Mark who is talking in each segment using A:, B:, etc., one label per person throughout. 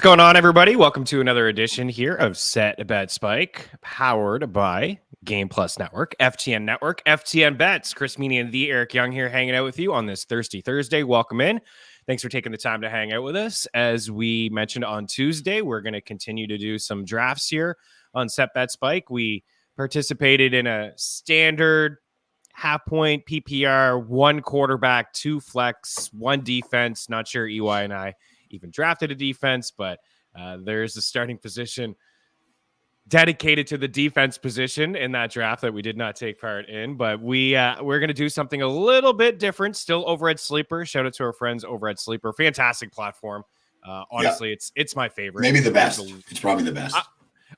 A: What's going on, everybody? Welcome to another edition here of Set Bet Spike, powered by Game Plus Network, FTN Network, FTN Bets. Chris Meaney and the Eric Young here hanging out with you on this Thirsty Thursday. Welcome in. Thanks for taking the time to hang out with us. As we mentioned on Tuesday, we're going to continue to do some drafts here on Set Bet Spike. We participated in a standard half-point PPR, one quarterback, two flex, one defense. Not sure EY and I even drafted a defense, but there's a starting position dedicated to the defense position in that draft that we did not take part in. But we're going to do something a little bit different still over at Sleeper. Shout out to our friends over at Sleeper. Fantastic platform. Honestly, it's my favorite.
B: Maybe the best. It's probably the best.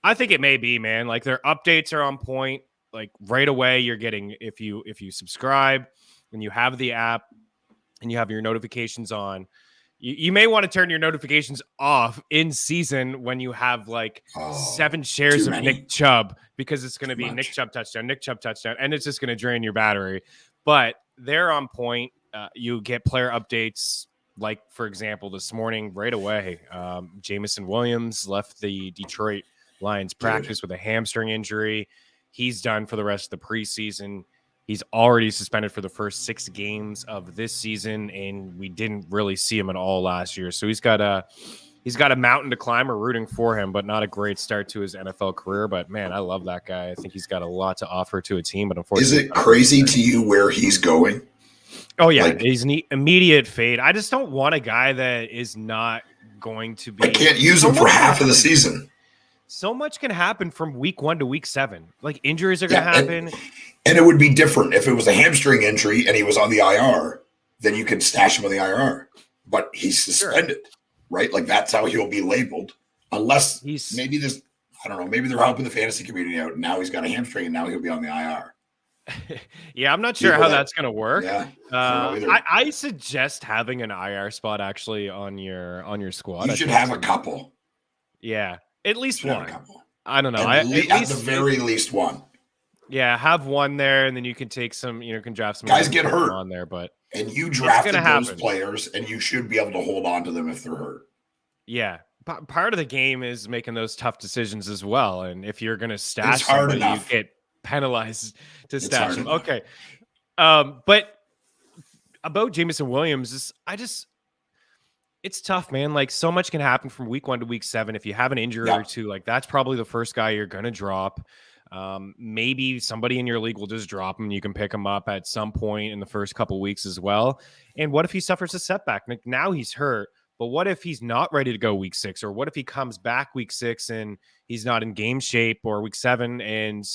A: I think it may be, man. Like, their updates are on point. Like, right away, you're getting, if you subscribe and you have the app and you have your notifications on, you may want to turn your notifications off in season when you have like 7 shares of Nick Chubb, because it's going to be Nick Chubb touchdown, and it's just going to drain your battery. But they're on point. You get player updates, like, for example, this morning right away, Jameson Williams left the Detroit Lions practice with a hamstring injury. He's done for the rest of the preseason. He's already suspended for the first 6 games of this season, and we didn't really see him at all last year. So he's got a mountain to climb. We're rooting for him, but not a great start to his NFL career. But man, I love that guy. I think he's got a lot to offer to a team. But unfortunately,
B: is it crazy to you where he's going?
A: Oh yeah, he's an immediate fade. I just don't want a guy that is not going to be.
B: I can't use him for half of the season.
A: So much can happen from week 1 to week 7. Like, injuries are going to happen.
B: And it would be different if it was a hamstring injury and he was on the IR, then you could stash him on the IR. But he's suspended, right? Like, that's how he'll be labeled. Unless maybe this, I don't know, maybe they're helping the fantasy community out. And now he's got a hamstring and now he'll be on the IR.
A: Yeah, I'm not sure how that's going to work.
B: Yeah,
A: I suggest having an IR spot actually on your squad.
B: You should have a couple.
A: Yeah, at least one. I don't know.
B: At the very least one.
A: Yeah, have one there, and then you can take some. Can draft some
B: guys get hurt
A: on there, but
B: you drafted those players, and you should be able to hold on to them if they're hurt.
A: Yeah, part of the game is making those tough decisions as well. And if you're going to stash somebody, you get penalized to stash them. Okay, but about Jameson Williams, it's tough, man. Like, so much can happen from week 1 to week 7. If you have an injury or two, like, that's probably the first guy you're going to drop. Maybe somebody in your league will just drop him. You can pick him up at some point in the first couple weeks as well. And what if he suffers a setback? Like, now he's hurt, but what if he's not ready to go week 6? Or what if he comes back week 6 and he's not in game shape, or week 7 and,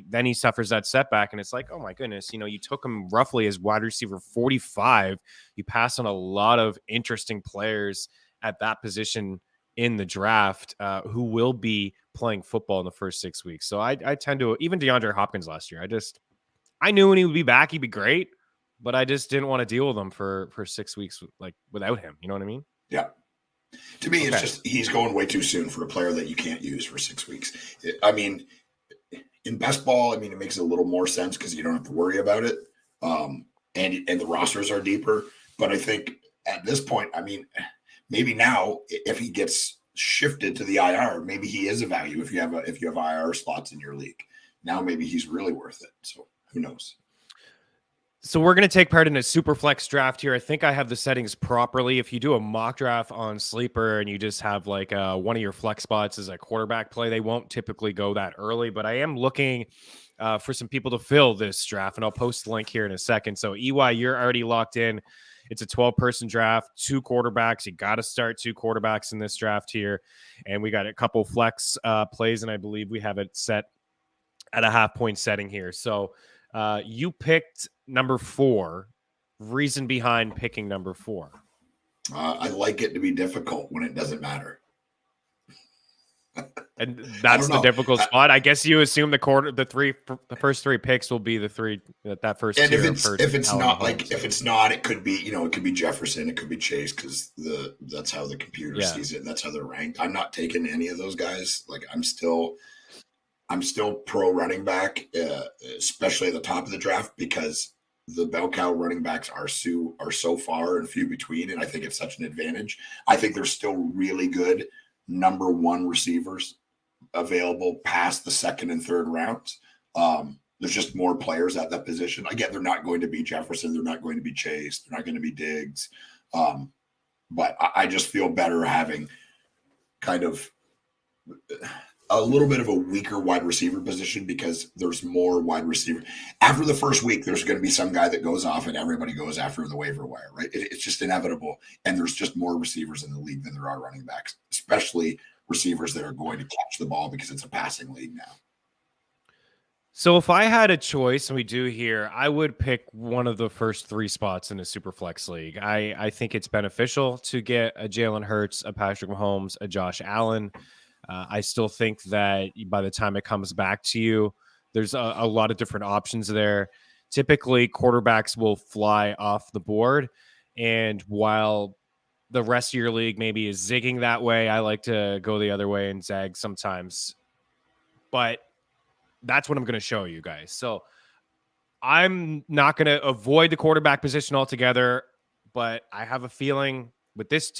A: then he suffers that setback, and it's like, oh my goodness, you took him roughly as wide receiver 45. You pass on a lot of interesting players at that position in the draft who will be playing football in the first 6 weeks. So I tend to, even DeAndre Hopkins last year, I knew when he would be back, he'd be great, but I just didn't want to deal with him for 6 weeks, like, without him. You know what I mean?
B: Yeah. To me, it's just, he's going way too soon for a player that you can't use for 6 weeks. In best ball, it makes a little more sense because you don't have to worry about it. And the rosters are deeper. But I think at this point, maybe now if he gets shifted to the IR, maybe he is a value if you have IR slots in your league. Now maybe he's really worth it. So who knows?
A: So we're going to take part in a SuperFlex draft here. I think I have the settings properly. If you do a mock draft on Sleeper and you just have like one of your flex spots as a quarterback play, they won't typically go that early. But I am looking for some people to fill this draft, and I'll post the link here in a second. So EY, you're already locked in. It's a 12-person draft, 2 quarterbacks. You got to start 2 quarterbacks in this draft here. And we got a couple flex plays, and I believe we have it set at a half-point setting here. So you picked number 4. Reason behind picking number 4?
B: I like it to be difficult when it doesn't matter.
A: And that's the difficult spot. I guess you assume the first 3 picks will be the 3 that first.
B: And if it's not, it could be, it could be Jefferson, it could be Chase, because that's how the computer sees it. That's how they're ranked. I'm not taking any of those guys. Like, I'm still pro running back, especially at the top of the draft, because the bell cow running backs are so far and few between, and I think it's such an advantage. I think they're still really good number one receivers available past the second and third rounds. There's just more players at that position. Again, they're not going to be Jefferson. They're not going to be Chase. They're not going to be Diggs. But I just feel better having kind of a little bit of a weaker wide receiver position because there's more wide receiver. After the first week, there's going to be some guy that goes off and everybody goes after the waiver wire, right? It's just inevitable. And there's just more receivers in the league than there are running backs, especially receivers that are going to catch the ball because it's a passing league now.
A: So if I had a choice, and we do here, I would pick one of the first three spots in a SuperFlex league. I think it's beneficial to get a Jalen Hurts, a Patrick Mahomes, a Josh Allen. I still think that by the time it comes back to you, there's a lot of different options there. Typically, quarterbacks will fly off the board. And while the rest of your league maybe is zigging that way, I like to go the other way and zag sometimes. But that's what I'm going to show you guys. So I'm not going to avoid the quarterback position altogether, but I have a feeling with this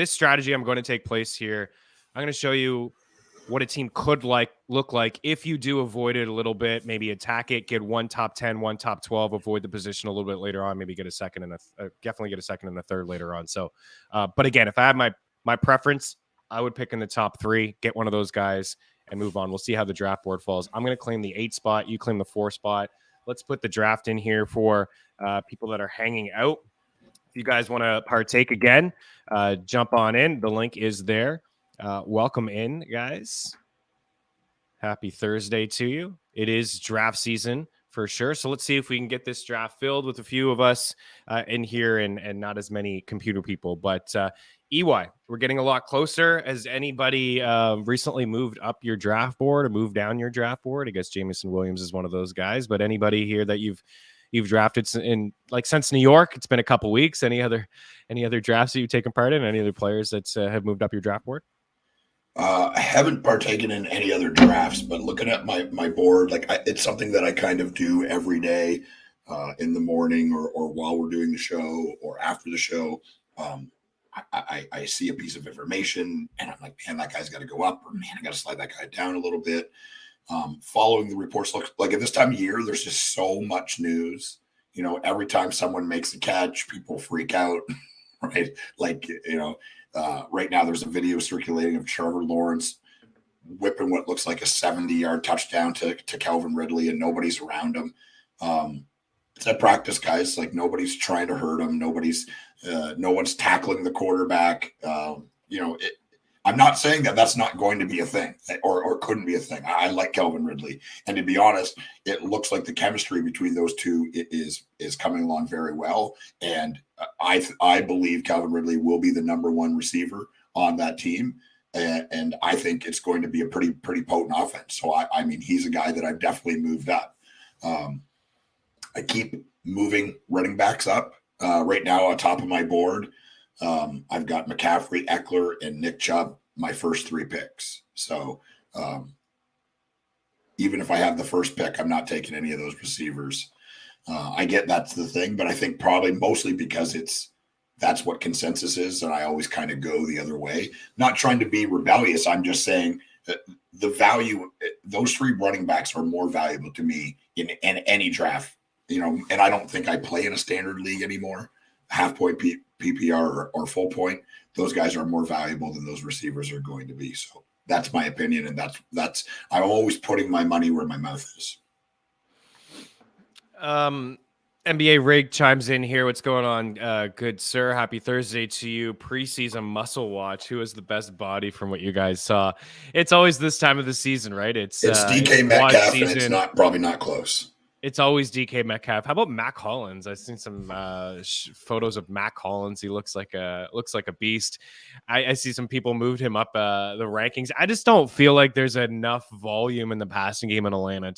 A: strategy I'm going to take place here, I'm going to show you what a team could look like if you do avoid it a little bit, maybe attack it, get one top 10, one top 12, avoid the position a little bit later on, maybe get a second and definitely get a second and a third later on. So, but again, if I had my preference, I would pick in the top three, get one of those guys and move on. We'll see how the draft board falls. I'm going to claim the 8 spot. You claim the 4 spot. Let's put the draft in here for people that are hanging out. If you guys want to partake again, jump on in. The link is there. Welcome in, guys. Happy Thursday to you. It is draft season for sure. So let's see if we can get this draft filled with a few of us in here and not as many computer people. But EY, we're getting a lot closer. Has anybody recently moved up your draft board or moved down your draft board? I guess Jamison Williams is one of those guys. But anybody here that you've drafted in since New York? It's been a couple weeks. Any other drafts that you've taken part in? Any other players that have moved up your draft board?
B: I haven't partaken in any other drafts, but looking at my board, it's something that I kind of do every day in the morning or while we're doing the show or after the show. I see a piece of information and I'm like, man, that guy's got to go up, or man, I got to slide that guy down a little bit. Following the reports, like at this time of year, there's just so much news. You know, every time someone makes a catch, people freak out, right? Right now there's a video circulating of Trevor Lawrence whipping what looks like a 70-yard touchdown to Calvin Ridley, and nobody's around him. It's at practice, guys. Like, nobody's trying to hurt him. No one's tackling the quarterback. I'm not saying that that's not going to be a thing or couldn't be a thing. I like Calvin Ridley. And to be honest, it looks like the chemistry between those two is coming along very well. And I believe Calvin Ridley will be the number one receiver on that team. And I think it's going to be a pretty potent offense. So, I mean, he's a guy that I've definitely moved up. I keep moving running backs up. Right now on top of my board, I've got McCaffrey, Eckler, and Nick Chubb, my first 3 picks. So even if I have the first pick, I'm not taking any of those receivers. I get that's the thing, but I think probably mostly because that's what consensus is, and I always kind of go the other way. Not trying to be rebellious. I'm just saying that the value, those 3 running backs are more valuable to me in any draft. And I don't think I play in a standard league anymore. Half point PPR or full point, those guys are more valuable than those receivers are going to be. So that's my opinion, and that's I'm always putting my money where my mouth is.
A: NBA Rig chimes in here. What's going on, good sir? Happy Thursday to you. Preseason muscle watch. Who has the best body from what you guys saw? It's always this time of the season, right? It's
B: DK Metcalf, and it's probably not close.
A: It's always DK Metcalf. How about Mac Hollins? I've seen some photos of Mac Hollins. He looks like a beast. I see some people moved him up the rankings. I just don't feel like there's enough volume in the passing game in Atlanta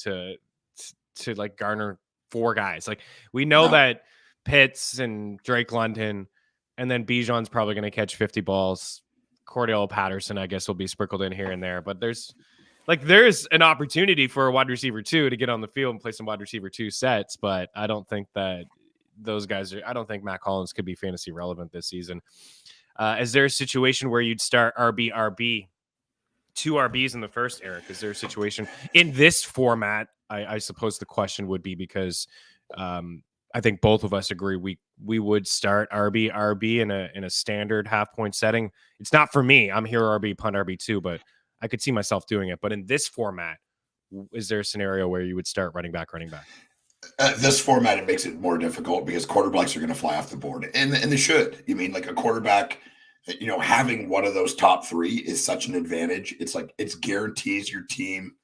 A: to like garner 4 guys. Like, we know that Pitts and Drake London, and then Bijan's probably going to catch 50 balls. Cordell Patterson, I guess, will be sprinkled in here and there, but there's an opportunity for a wide receiver 2 to get on the field and play some wide receiver 2 sets, but I don't think that those guys I don't think Mac Hollins could be fantasy relevant this season. Is there a situation where you'd start RB two RBs in the first, Eric? Is there a situation in this format? I suppose the question would be because I think both of us agree we would start RB in a standard half point setting. It's not for me. I'm hero RB, punt RB too, but I could see myself doing it. But in this format, is there a scenario where you would start running back?
B: This format, it makes it more difficult because quarterbacks are going to fly off the board, and they should. You mean like a quarterback, having one of those top three is such an advantage. It's like it guarantees your team.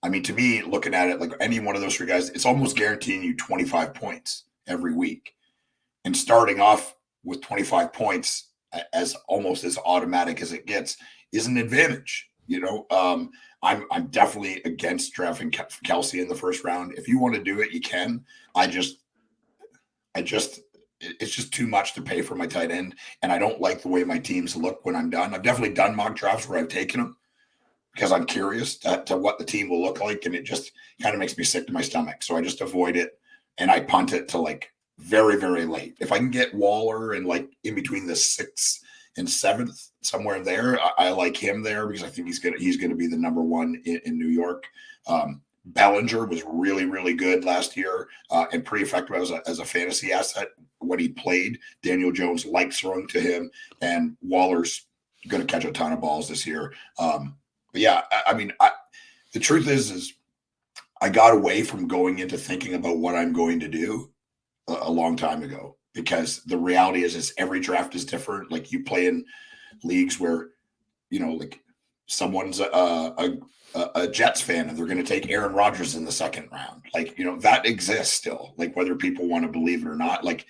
B: I mean, to me, looking at it, like any one of those three guys, it's almost guaranteeing you 25 points every week. And starting off with 25 points as almost as automatic as it gets is an advantage. I'm definitely against drafting Kelsey in the first round. If you want to do it, you can. It's just too much to pay for my tight end, and I don't like the way my teams look when I'm done. I've definitely done mock drafts where I've taken them because I'm curious to what the team will look like, and it just kind of makes me sick to my stomach. So I just avoid it, and I punt it to like very, very late. If I can get Waller and like in between the 6th and 7th, somewhere there, I like him there because I think he's gonna be the number one in New York. Bellinger was really, really good last year and pretty effective as a fantasy asset when he played. Daniel Jones likes throwing to him, and Waller's going to catch a ton of balls this year. But yeah, I mean, the truth is I got away from going into thinking about what I'm going to do a long time ago, because the reality is every draft is different. Like you play in leagues where, like someone's a Jets fan and they're going to take Aaron Rodgers in the 2nd round. Like, that exists still, like whether people want to believe it or not. Like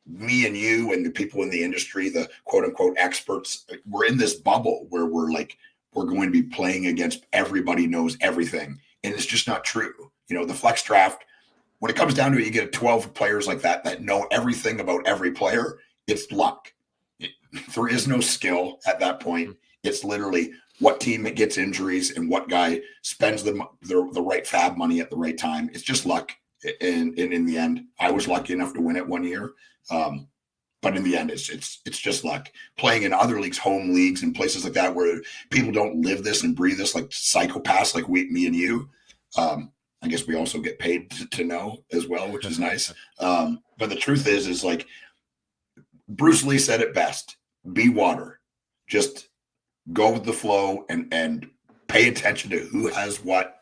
B: me and you and the people in the industry, the quote unquote experts, we're in this bubble where we're going to be playing against everybody knows everything. And it's just not true. The flex draft, when it comes down to it, you get 12 players like that know everything about every player. It's luck. There is no skill at that point. It's literally what team gets injuries and what guy spends the right fab money at the right time. It's just luck. And in the end, I was lucky enough to win it one year. But in the end, it's just luck. Playing in other leagues, home leagues, and places like that where people don't live this and breathe this, like psychopaths like me and you. I guess we also get paid to know as well, which is nice. But the truth is like Bruce Lee said it best: be water. Just go with the flow and pay attention to who has what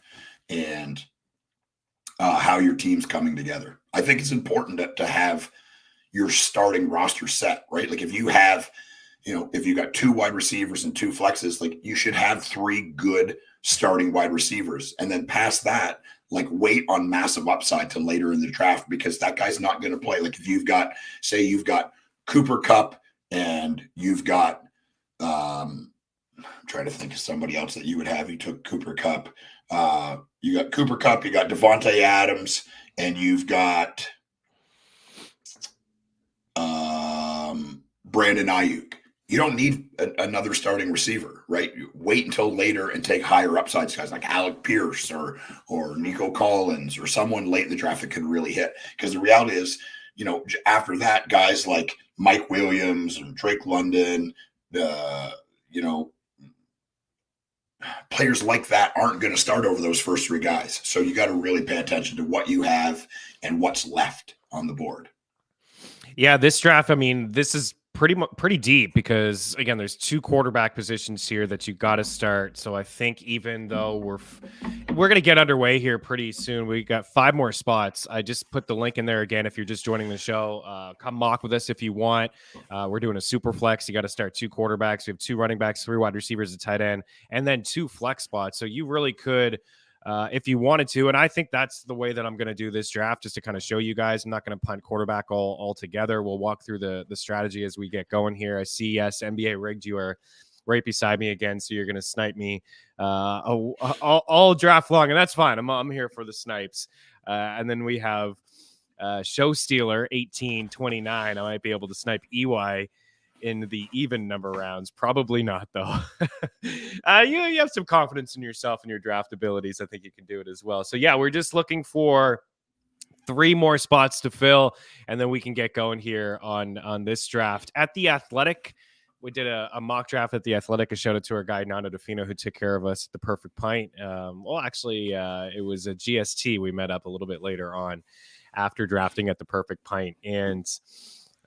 B: and how your team's coming together. I think it's important to have your starting roster set, right? Like if you have, if you got 2 wide receivers and 2 flexes, like you should have 3 good starting wide receivers. And then past that, like wait on massive upside to later in the draft, because that guy's not going to play. Like if you've got Cooper Kupp and you've got, I'm trying to think of somebody else that you would have. You took Cooper Kupp. You got Cooper Kupp, you got Devontae Adams, and you've got Brandon Ayuk. You don't need another starting receiver, right? Wait until later and take higher upsides guys like Alec Pierce or Nico Collins or someone late in the draft that can really hit. Because the reality is, after that, guys like Mike Williams and Drake London, players like that aren't going to start over those first 3 guys. So you got to really pay attention to what you have and what's left on the board.
A: Yeah, this draft, I mean, this is pretty deep because, again, there's 2 quarterback positions here that you got to start. So I think even though we're going to get underway here pretty soon, we got 5 more spots. I just put the link in there again if you're just joining the show. Come mock with us if you want. We're doing a super flex. You got to start 2 quarterbacks. We have 2 running backs, 3 wide receivers, a tight end, and then 2 flex spots. So you really could, if you wanted to, and I think that's the way that I'm going to do this draft, just to kind of show you guys. I'm not going to punt quarterback all together. We'll walk through the strategy as we get going here. I see, yes, NBA rigged. You are right beside me again, so you're going to snipe me all draft long, and that's fine. I'm here for the snipes. And then we have Show Stealer 1829. I might be able to snipe EY in the even number rounds. Probably not, though. You have some confidence in yourself and your draft abilities. I think you can do it as well. So yeah, we're just looking for 3 more spots to fill, and then we can get going here on this draft. At The Athletic, we did a mock draft at the Athletic. A shout out to our guy Nando Defino, who took care of us at the Perfect Pint. Well, actually, it was a GST. We met up a little bit later on after drafting at the Perfect Pint, and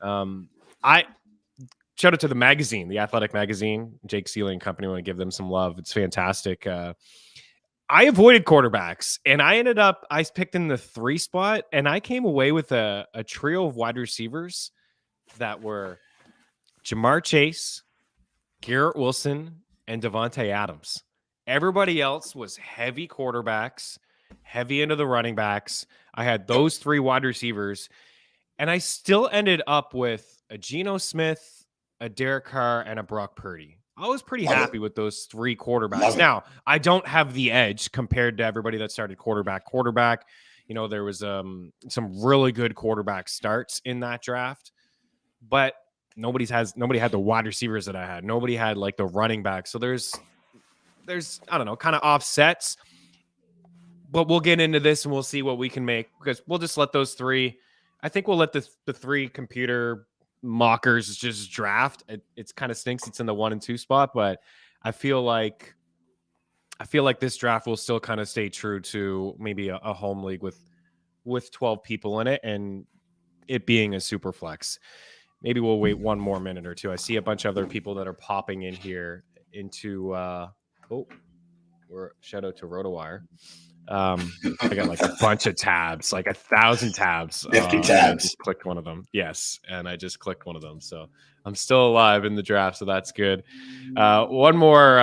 A: I shout out to the magazine, the Athletic magazine, Jake Seeley and company. I want to give them some love. It's fantastic. I avoided quarterbacks, and I picked in the 3 spot, and I came away with a trio of wide receivers that were Jamar Chase, Garrett Wilson, and Devontae Adams. Everybody else was heavy quarterbacks, heavy into the running backs. I had those 3 wide receivers, and I still ended up with a Geno Smith, a Derek Carr, and a Brock Purdy. I was pretty happy with those 3 quarterbacks. Now, I don't have the edge compared to everybody that started quarterback. You know, there was some really good quarterback starts in that draft, but nobody had the wide receivers that I had. Nobody had like the running back. So there's I don't know, kind of offsets. But we'll get into this and we'll see what we can make, because we'll just let those 3. I think we'll let the 3 computer mockers just draft. It's kind of stinks it's in the 1 and 2 spot, but I feel like this draft will still kind of stay true to maybe a home league with 12 people in it, and it being a super flex. Maybe we'll wait 1 more minute or 2. I see a bunch of other people that are popping in here into shout out to RotoWire. I got like a bunch of tabs, like 1,000 tabs.
B: 50 tabs.
A: I just clicked one of them. Yes. And I just clicked one of them. So I'm still alive in the draft. So that's good. One more.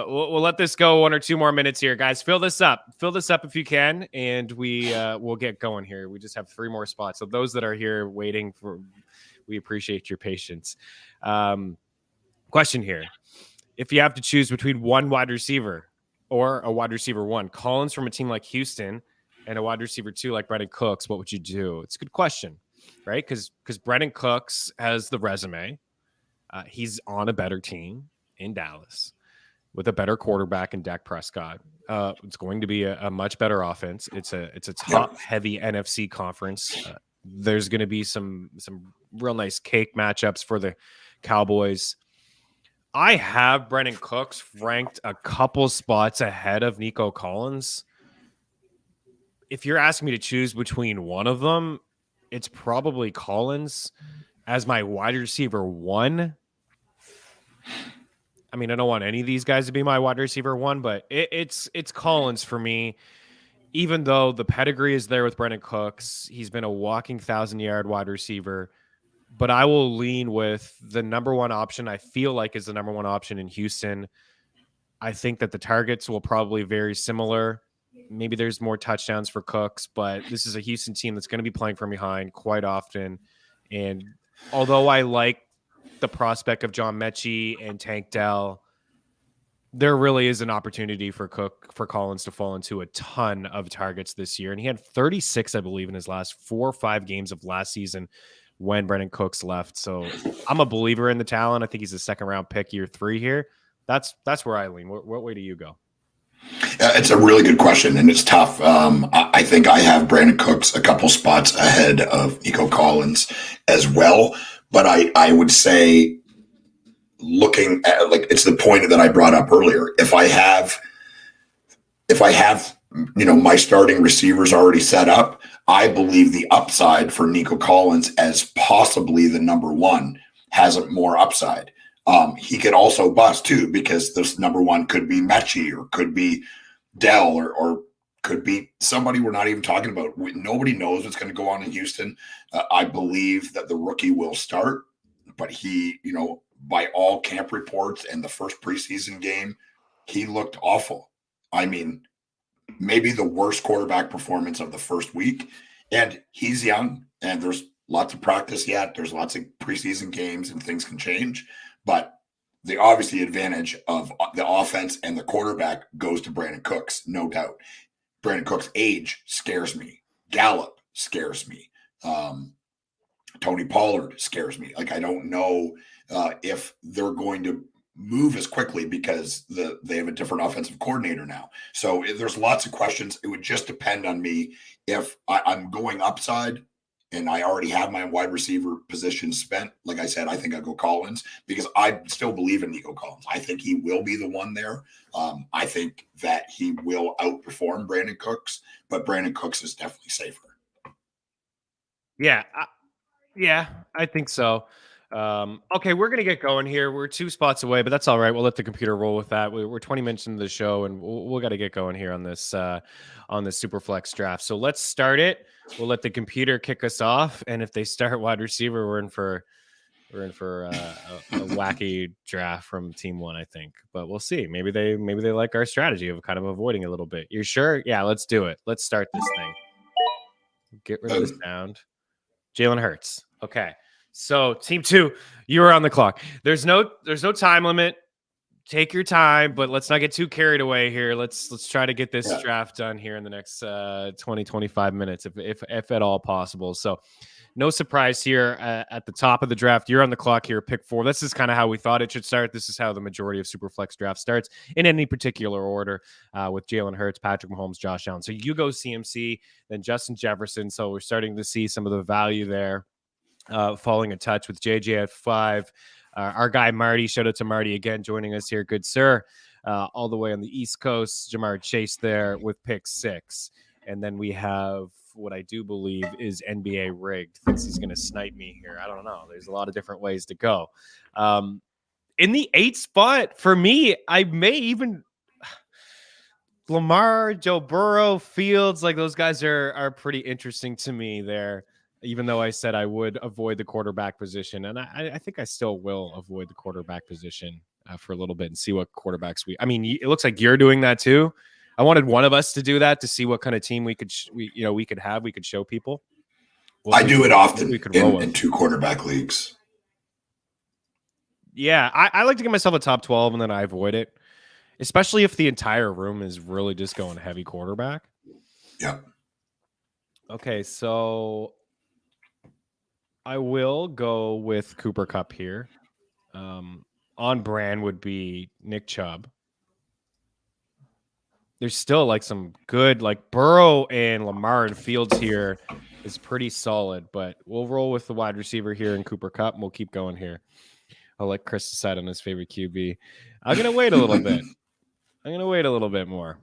A: We'll let this go 1 or 2 more minutes here, guys. Fill this up if you can. And we'll get going here. We just have 3 more spots. So those that are here waiting we appreciate your patience. Question here. If you have to choose between 1 wide receiver or a wide receiver 1, Collins from a team like Houston and a wide receiver 2 like Brandon Cooks, what would you do? It's a good question, right? Because Brandon Cooks has the resume. He's on a better team in Dallas with a better quarterback in Dak Prescott. It's going to be a much better offense. It's a top-heavy NFC conference. There's going to be some real nice cake matchups for the Cowboys. I have Brandon Cooks ranked a couple spots ahead of Nico Collins. If you're asking me to choose between one of them, it's probably Collins as my wide receiver 1. I mean, I don't want any of these guys to be my wide receiver 1, but it's Collins for me. Even though the pedigree is there with Brandon Cooks, he's been a walking 1,000-yard wide receiver. But I will lean with the number 1 option I feel like is the number 1 option in Houston. I think that the targets will probably very similar. Maybe there's more touchdowns for Cooks, but this is a Houston team that's going to be playing from behind quite often. And although I like the prospect of John Mechie and Tank Dell, there really is an opportunity for Collins to fall into a ton of targets this year. And he had 36, I believe, in his last 4 or 5 games of last season when Brandon Cooks left. So I'm a believer in the talent. I think he's a 2nd-round pick, year 3 here. That's where I lean. What way do you go?
B: It's a really good question, and it's tough. I think I have Brandon Cooks a couple spots ahead of Nico Collins as well. But I would say, looking at, like, it's the point that I brought up earlier. If I have my starting receivers already set up, I believe the upside for Nico Collins as possibly the number 1 has more upside. He could also bust too, because this number 1 could be Mechie or could be Dell or could be somebody we're not even talking about. Nobody knows what's going to go on in Houston. I believe that the rookie will start, but he, by all camp reports and the first preseason game, he looked awful. I mean, maybe the worst quarterback performance of the first week. And he's young, and there's lots of practice yet. There's lots of preseason games, and things can change. But the obviously advantage of the offense and the quarterback goes to Brandon Cooks, no doubt. Brandon Cooks' age scares me. Gallup scares me. Tony Pollard scares me. Like, I don't know if they're going to move as quickly because they have a different offensive coordinator now. So there's lots of questions. It would just depend on me if I'm going upside. and I already have my wide receiver position spent, like I said, I think I'll go Collins because I still believe in Nico Collins. I think he will be the one there. I think that he will outperform Brandon Cooks, but Brandon Cooks is definitely safer.
A: Yeah. I think so. Okay, we're gonna get going here. We're 2 spots away, but that's all right. We'll let the computer roll with that. We're 20 minutes into the show, and we'll got to get going here on this SuperFlex draft. So let's start it. We'll let the computer kick us off, and if they start wide receiver, we're in for a wacky draft from Team 1, I think. But we'll see. Maybe they like our strategy of kind of avoiding a little bit. You're sure? Yeah, let's do it. Let's start this thing. Get rid of the sound. Jalen Hurts. Okay. So Team 2, you are on the clock. There's no time limit. Take your time, but let's not get too carried away here. Let's try to get this draft done here in the next 20-25 minutes, if at all possible. So no surprise here at the top of the draft. You're on the clock here, pick 4. This is kind of how we thought it should start. This is how the majority of Superflex draft starts in any particular order, with Jalen Hurts, Patrick Mahomes, Josh Allen. So you go CMC, then Justin Jefferson. So we're starting to see some of the value there, falling in touch with JJ at 5. Our guy Marty, shout out to Marty again, joining us here. Good sir. All the way on the East Coast, Jamar Chase there with pick 6. And then we have what I do believe is NBA rigged. Thinks he's going to snipe me here. I don't know. There's a lot of different ways to go. In the 8th spot, for me, I may even Lamar, Joe Burrow, Fields, like those guys are pretty interesting to me there, even though I said I would avoid the quarterback position. And I think I still will avoid the quarterback position for a little bit and see what quarterbacks I mean, it looks like you're doing that too. I wanted one of us to do that to see what kind of team we could show people.
B: I do it often in 2 quarterback leagues.
A: Yeah, I like to give myself a top 12 and then I avoid it, especially if the entire room is really just going heavy quarterback.
B: Yeah.
A: Okay, so I will go with Cooper Kupp here. On brand would be Nick Chubb. There's still like some good, like Burrow and Lamar and Fields here is pretty solid, but we'll roll with the wide receiver here in Cooper Kupp, and we'll keep going here. I'll let Chris decide on his favorite QB. I'm going to wait a little bit. I'm going to wait a little bit more.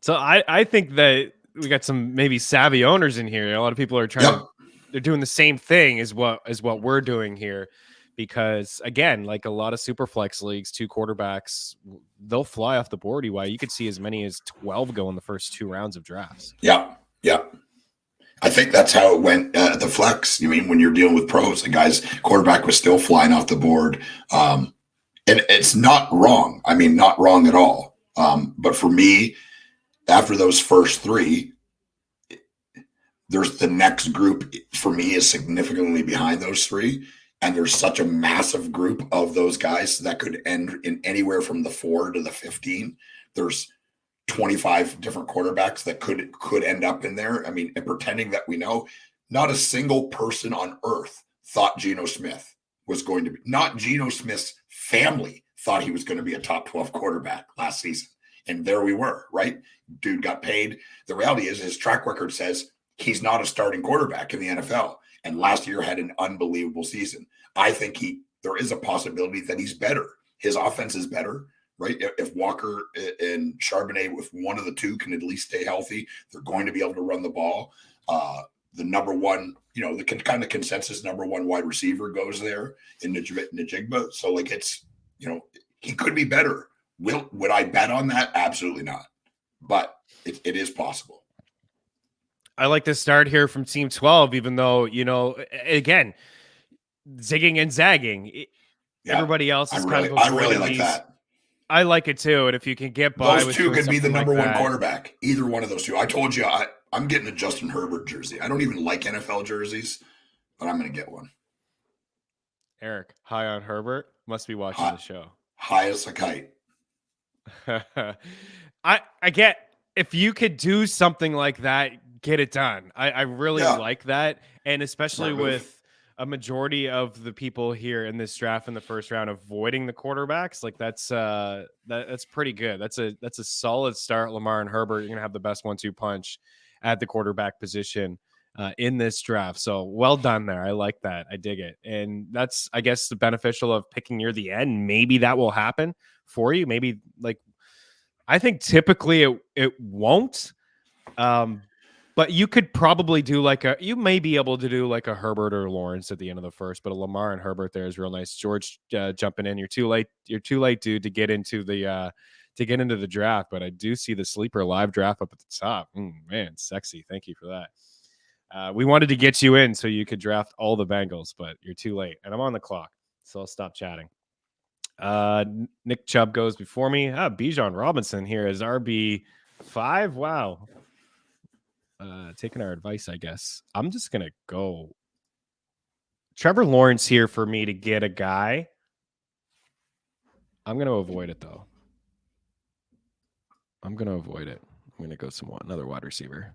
A: So I think that we got some maybe savvy owners in here. A lot of people are they're doing the same thing as what we're doing here. Because again, like a lot of super flex leagues, 2 quarterbacks, they'll fly off the board. You could see as many as 12 go in the first 2 rounds of drafts.
B: Yeah. I think that's how it went at the flex. You mean when you're dealing with pros, the guy's quarterback was still flying off the board. And it's not wrong. I mean, not wrong at all. But for me, after those first 3, there's the next group for me is significantly behind those 3. And there's such a massive group of those guys that could end in anywhere from the 4 to the 15. There's 25 different quarterbacks that could end up in there. I mean, and pretending that we know, not a single person on earth thought Geno Smith was going to be, not Geno Smith's family thought he was going to be a top 12 quarterback last season. And there we were, right? Dude got paid. The reality is his track record says he's not a starting quarterback in the NFL. And last year had an unbelievable season. I think there is a possibility that he's better. His offense is better, right? If Walker and Charbonnet, if one of the 2 can at least stay healthy, they're going to be able to run the ball. The number 1, the kind of consensus number 1 wide receiver goes there in Najigba. So like it's, he could be better. Would I bet on that? Absolutely not. But it is possible.
A: I like to start here from Team 12, even though, again, zigging and zagging. Yeah, everybody else is
B: I really like that.
A: I like it too. And if you can get by
B: those 2 could be the number 1 quarterback. Either one of those 2. I told you I'm getting a Justin Herbert jersey. I don't even like NFL jerseys, but I'm going to get one.
A: Eric, high on Herbert. Must be watching the show.
B: High as a kite.
A: I get, if you could do something like that, get it done. I really like that. And especially with a majority of the people here in this draft in the first round avoiding the quarterbacks, like that's pretty good. That's a solid start. Lamar and Herbert, you're gonna have the best 1-2 punch at the quarterback position. in this draft. So well done there. I like that. I dig it. And that's, I guess, the beneficial of picking near the end. Maybe that will happen for you. Maybe like, I think typically it won't. But you could probably do you may be able to do like a Herbert or Lawrence at the end of the first, but a Lamar and Herbert there is real nice. George jumping in. You're too late, dude, to get into the draft. But I do see the sleeper live draft up at the top. Man, sexy. Thank you for that. We wanted to get you in so you could draft all the Bengals, but you're too late. And I'm on the clock, so I'll stop chatting. Nick Chubb goes before me. Bijan Robinson here is RB5. Wow. Taking our advice, I guess. I'm just gonna go Trevor Lawrence here for me to get a guy. I'm gonna avoid it though. I'm gonna go another wide receiver.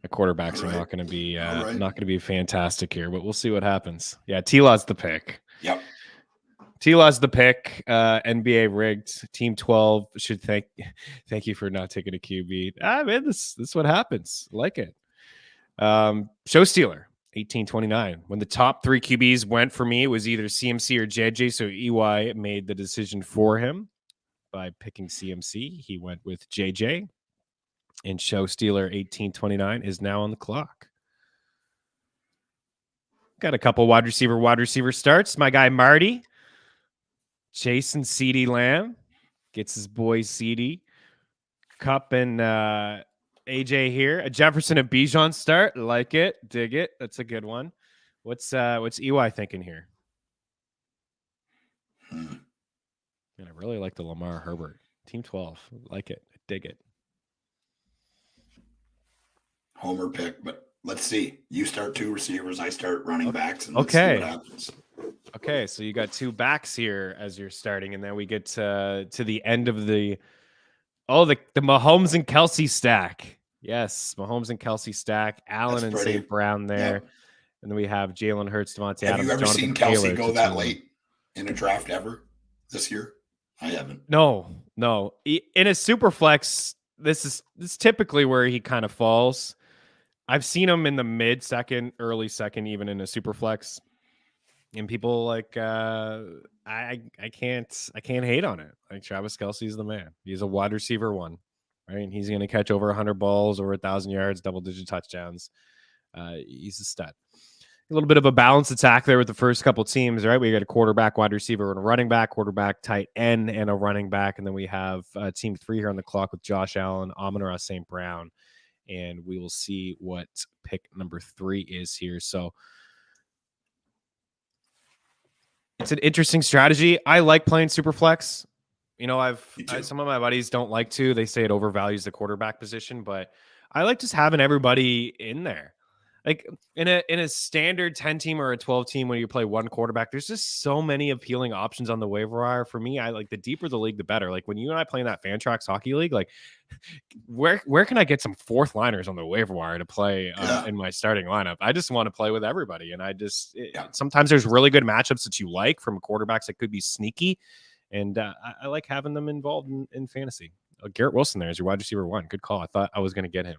A: My quarterbacks are not gonna be fantastic here, but we'll see what happens. Yeah, T-Law's the pick.
B: Yep.
A: T-Law's the pick. NBA rigged. Team 12 should thank you for not taking a QB. Man, this is what happens. I like it. Show Stealer, 1829. When the top 3 QBs went for me, it was either CMC or JJ. So EY made the decision for him by picking CMC. He went with JJ. And Show Stealer, 1829, is now on the clock. Got a couple wide receiver starts. My guy Marty. Chasing CeeDee Lamb, gets his boy CeeDee. Cup and AJ here. A Jefferson and Bijan start. Like it. Dig it. That's a good one. What's EY thinking here? Man, I really like the Lamar Herbert. Team 12. Like it. Dig it.
B: Homer pick, but let's see. You start 2 receivers, I start running backs, and let's see what happens.
A: Okay, so you got 2 backs here as you're starting, and then we get to the end of the Mahomes and Kelsey stack. Yes, Mahomes and Kelsey stack. Allen and St. Brown there. Yep. And then we have Jalen Hurts, Devontae Adams.
B: Have you ever seen Kelsey go that late in a draft ever this year? I haven't.
A: No. In a SuperFlex, this is typically where he kind of falls. I've seen him in the mid-second, early second, even in a SuperFlex. And people I can't hate on it. Like Travis Kelce's the man. He's a wide receiver 1, right? He's going to catch over 100 balls, over 1,000 yards, double-digit touchdowns. He's a stud. A little bit of a balanced attack there with the first couple teams, right? We got a quarterback, wide receiver, and a running back, quarterback, tight end, and a running back. And then we have team 3 here on the clock with Josh Allen, Amon-Ra St. Brown. And we will see what pick number 3 is here. So it's an interesting strategy. I like playing SuperFlex. You know, some of my buddies don't like to. They say it overvalues the quarterback position, but I like just having everybody in there. Like in a standard 10 team or a 12 team, when you play one quarterback, there's just so many appealing options on the waiver wire. For me, I like the deeper the league, the better. Like when you and I play in that Fantrax hockey league, like where can I get some 4th liners on the waiver wire to play in my starting lineup? I just want to play with everybody. And sometimes there's really good matchups that you like from quarterbacks that could be sneaky. And I like having them involved in fantasy. Garrett Wilson there is your wide receiver 1. Good call. I thought I was going to get him.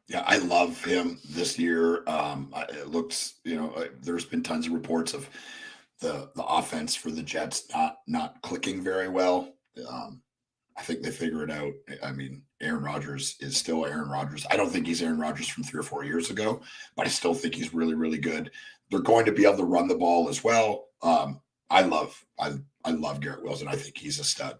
B: Yeah, I love him this year. It looks, there's been tons of reports of the offense for the Jets not clicking very well. I think they figure it out. I mean, Aaron Rodgers is still Aaron Rodgers. I don't think he's Aaron Rodgers from 3 or 4 years ago, but I still think he's really, really good. They're going to be able to run the ball as well. I love Garrett Wilson. I think he's a stud.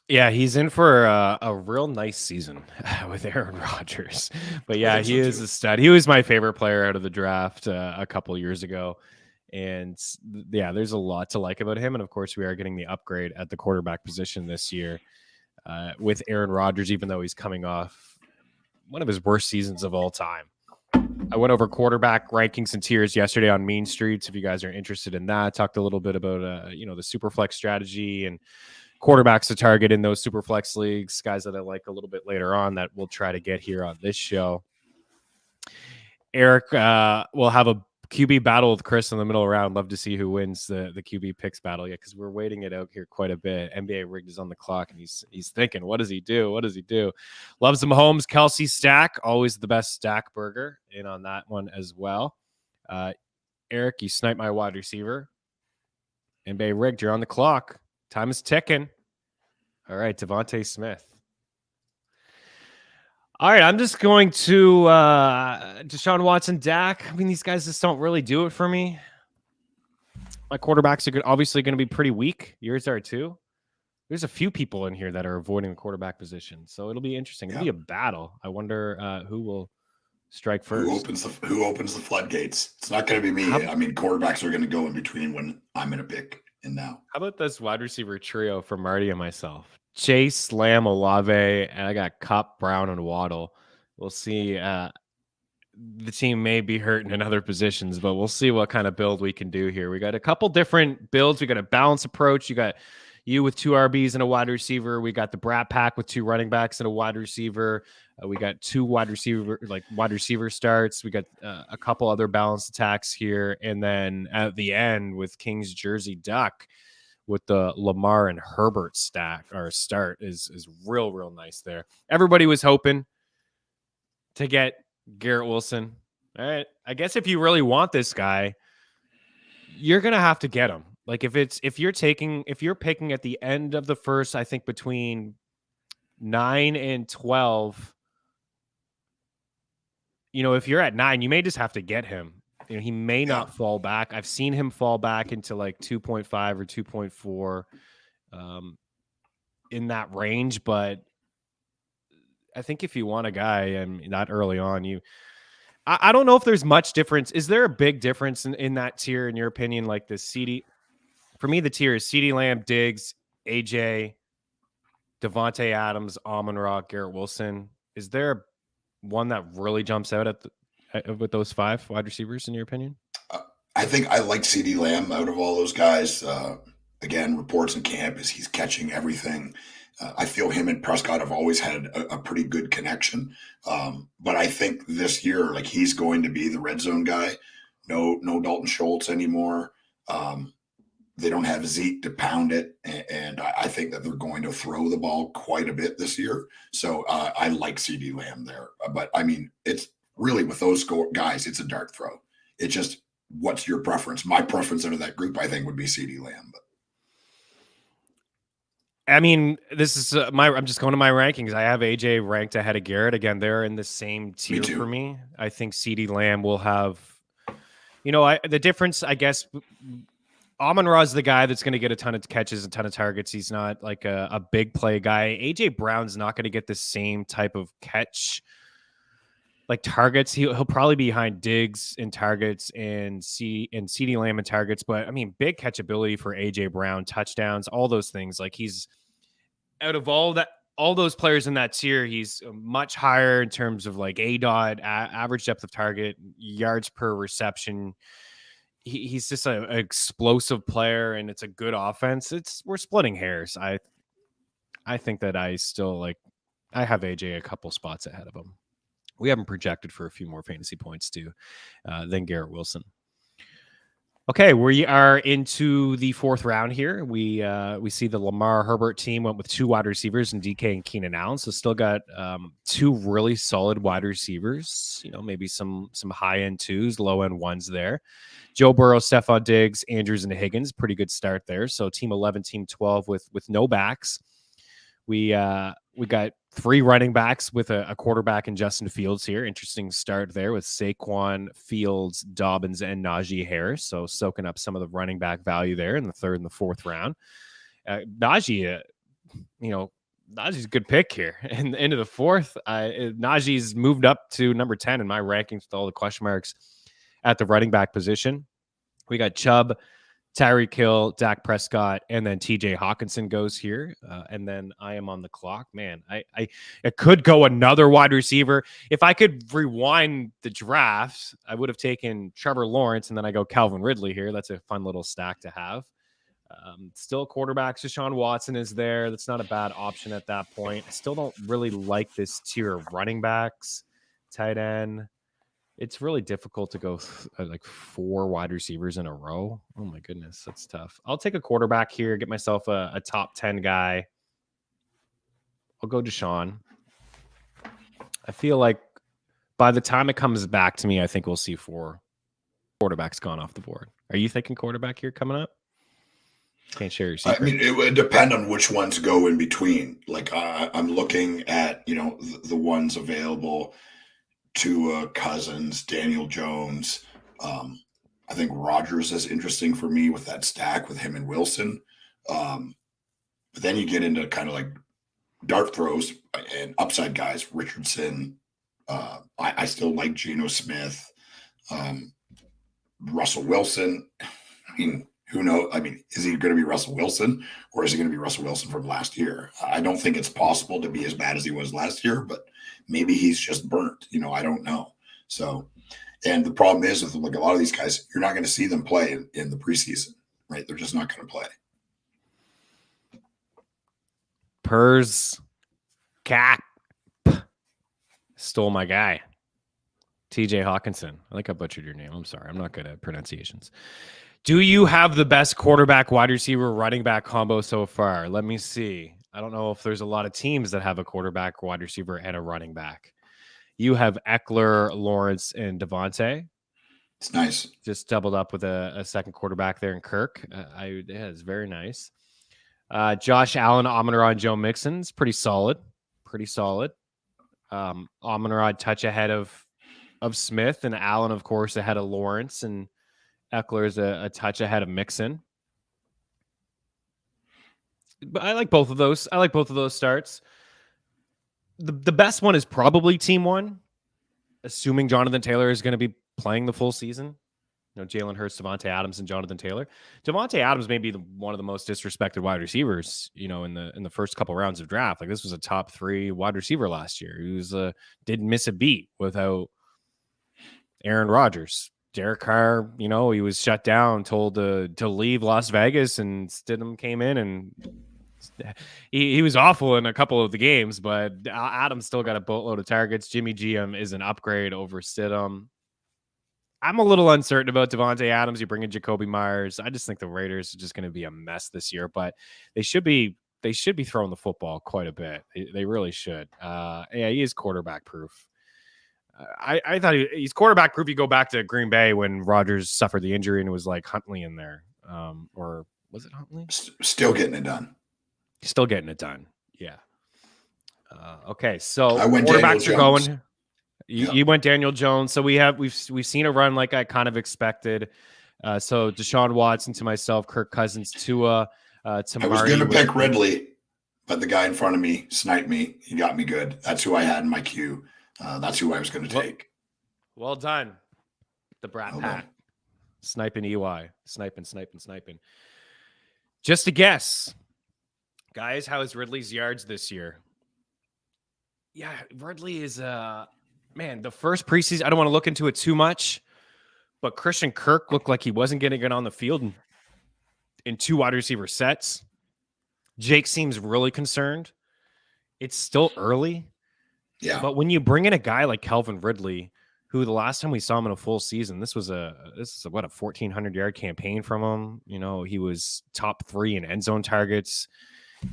A: Yeah, he's in for a real nice season with Aaron Rodgers. But yeah, he is a stud. He was my favorite player out of the draft a couple years ago. And yeah, there's a lot to like about him. And of course, we are getting the upgrade at the quarterback position this year with Aaron Rodgers, even though he's coming off one of his worst seasons of all time. I went over quarterback rankings and tiers yesterday on Mean Streets. If you guys are interested in that, talked a little bit about the SuperFlex strategy and quarterbacks to target in those SuperFlex leagues, guys that I like a little bit later on that we'll try to get here on this show. Eric will have a QB battle with Chris in the middle round. Love to see who wins the QB picks battle. Yeah, because we're waiting it out here quite a bit. NBA rigged is on the clock, and he's thinking, what does he do? What does he do? Loves the Mahomes, Kelsey stack. Always the best stack burger. In on that one as well. Eric, you sniped my wide receiver. NBA rigged, you're on the clock. Time is ticking. All right, Devontae Smith. All right, I'm just going to Deshaun Watson, Dak. I mean, these guys just don't really do it for me. My quarterbacks are obviously going to be pretty weak. Yours are too. There's a few people in here that are avoiding the quarterback position, so it'll be interesting. It'll be a battle. I wonder who will strike first.
B: Who opens the floodgates? It's not going to be me. I mean, quarterbacks are going to go in between when I'm going to pick and now.
A: How about this wide receiver trio for Marty and myself? Chase, Lamb, Olave, and I got Kupp, Brown, and Waddle. We'll see. The team may be hurt in other positions, but we'll see what kind of build we can do here. We got a couple different builds. We got a balanced approach. You got you with 2 RBs and a wide receiver. We got the Brat Pack with 2 running backs and a wide receiver. We got 2 wide receiver starts. We got a couple other balanced attacks here, and then at the end with King's Jersey Duck, with the Lamar and Herbert stack or start is real nice there. Everybody was hoping to get Garrett Wilson. All right. I guess if you really want this guy, you're going to have to get him. Like if you're picking at the end of the first, I think between 9 and 12, if you're at 9, you may just have to get him. He may not fall back. I've seen him fall back into like 2.5 or 2.4 in that range. But I think if you want a guy and not early on, I don't know if there's much difference. Is there a big difference in that tier, in your opinion? Like the CD, for me, the tier is CD Lamb, Diggs, AJ, Devontae Adams, Amon-Ra, Garrett Wilson. Is there one that really jumps out with those 5 wide receivers, in your opinion?
B: I think I like CD Lamb out of all those guys. Again, reports in camp is he's catching everything. I feel him and Prescott have always had a pretty good connection. But I think this year, like, he's going to be the red zone guy. No Dalton Schultz anymore. They don't have Zeke to pound it. And I think that they're going to throw the ball quite a bit this year. So I like CD Lamb there. But I mean, it's really with those guys, it's a dart throw. It's just, what's your preference? My preference out of that group, I think, would be CD Lamb. But
A: I mean, this is I'm just going to my rankings. I have AJ ranked ahead of Garrett. Again, they're in the same tier for me. I think CD Lamb will have, the difference, I guess, Amon-Ra is the guy that's going to get a ton of catches, a ton of targets. He's not like a big play guy. AJ Brown's not going to get the same type of catch, like targets. He'll probably be behind Diggs in targets and CD Lamb in targets. But I mean, big catchability for AJ Brown, touchdowns, all those things. Like, he's out of all those players in that tier, he's much higher in terms of like ADOT, average depth of target, yards per reception. He's just an explosive player, and it's a good offense. We're splitting hairs. I think that I have AJ a couple spots ahead of him. We haven't projected for a few more fantasy points too than Garrett Wilson. Okay, we are into the 4th round here. We see the Lamar Herbert team went with 2 wide receivers in DK and Keenan Allen. So still got 2 really solid wide receivers. Maybe some high-end 2s, low-end 1s there. Joe Burrow, Stephon Diggs, Andrews, and Higgins. Pretty good start there. So team 11, team 12 with no backs. We got 3 running backs with a quarterback in Justin Fields here. Interesting start there with Saquon, Fields, Dobbins, and Najee Harris. So soaking up some of the running back value there in the 3rd and the 4th round. Najee, Najee's a good pick here. And into the 4th, Najee's moved up to number 10 in my rankings with all the question marks at the running back position. We got Chubb, Tyreek Hill, Dak Prescott, and then TJ Hawkinson goes here. And then I am on the clock. Man, I could go another wide receiver. If I could rewind the draft, I would have taken Trevor Lawrence, and then I go Calvin Ridley here. That's a fun little stack to have. Still quarterbacks. Deshaun Watson is there. That's not a bad option at that point. I still don't really like this tier of running backs. Tight end. It's really difficult to go like 4 wide receivers in a row. Oh my goodness, that's tough. I'll take a quarterback here, get myself a top 10 guy. I'll go Deshaun. I feel like by the time it comes back to me, I think we'll see 4 quarterbacks gone off the board. Are you thinking quarterback here coming up? Can't share your secret.
B: I mean, it would depend on which ones go in between. Like I'm looking at, the ones available to Cousins, Daniel Jones. I think Rodgers is interesting for me with that stack with him and Wilson. But then you get into kind of like dart throws and upside guys, Richardson. I still like Geno Smith, Russell Wilson. I mean, who knows? I mean, is he going to be Russell Wilson or is he going to be Russell Wilson from last year? I don't think it's possible to be as bad as he was last year, but maybe he's just burnt. I don't know. So, and the problem is with like a lot of these guys, you're not going to see them play in the preseason, right? They're just not going to play.
A: Pers Cap stole my guy. TJ Hawkinson. I think I butchered your name. I'm sorry. I'm not good at pronunciations. Do you have the best quarterback, wide receiver, running back combo so far? Let me see. I don't know if there's a lot of teams that have a quarterback, wide receiver, and a running back. You have Eckler, Lawrence, and Devontae.
B: It's nice.
A: Just doubled up with a second quarterback there in Kirk. It's very nice. Josh Allen, Amon-Ra, and Joe Mixon's pretty solid. Pretty solid. Amon-Ra touch ahead of Smith, and Allen, of course, ahead of Lawrence, and Eckler's a touch ahead of Mixon. But I like both of those. I like both of those starts. The best one is probably team one, assuming Jonathan Taylor is going to be playing the full season. Jalen Hurts, Devontae Adams, and Jonathan Taylor. Devontae Adams may be one of the most disrespected wide receivers, in the first couple rounds of draft. Like, this was a top 3 wide receiver last year. He was didn't miss a beat without Aaron Rodgers. Derek Carr, he was shut down, told to leave Las Vegas, and Stidham came in and he was awful in a couple of the games, but Adams still got a boatload of targets. Jimmy GM is an upgrade over Stidham. I'm a little uncertain about Devontae Adams. You bring in Jacoby Myers. I just think the Raiders are just going to be a mess this year, but they should be throwing the football quite a bit. They really should. Yeah, he is quarterback proof. I thought he's quarterback proof. You go back to Green Bay when Rodgers suffered the injury and it was like Huntley in there. Or was it Huntley?
B: Still getting it done.
A: Still getting it done. Yeah. Okay, so
B: I went
A: quarterbacks are
B: Jones.
A: going. You went Daniel Jones. So we've seen a run like I kind of expected. So Deshaun Watson to myself, Kirk Cousins, Tua, to
B: I was going to pick Ridley, but the guy in front of me sniped me. He got me good. That's who I had in my queue. That's who I was going to take.
A: Well done. The Brat Pack. Sniping EY. Sniping. Just a guess. Guys, how is Ridley's yards this year? Yeah, Ridley is man, the first preseason, I don't want to look into it too much, but Christian Kirk looked like he wasn't getting it on the field in 2 wide receiver sets. Jake seems really concerned. It's still early.
B: Yeah.
A: But when you bring in a guy like Calvin Ridley, who the last time we saw him in a full season, this is a 1,400-yard campaign from him. He was top 3 in end zone targets.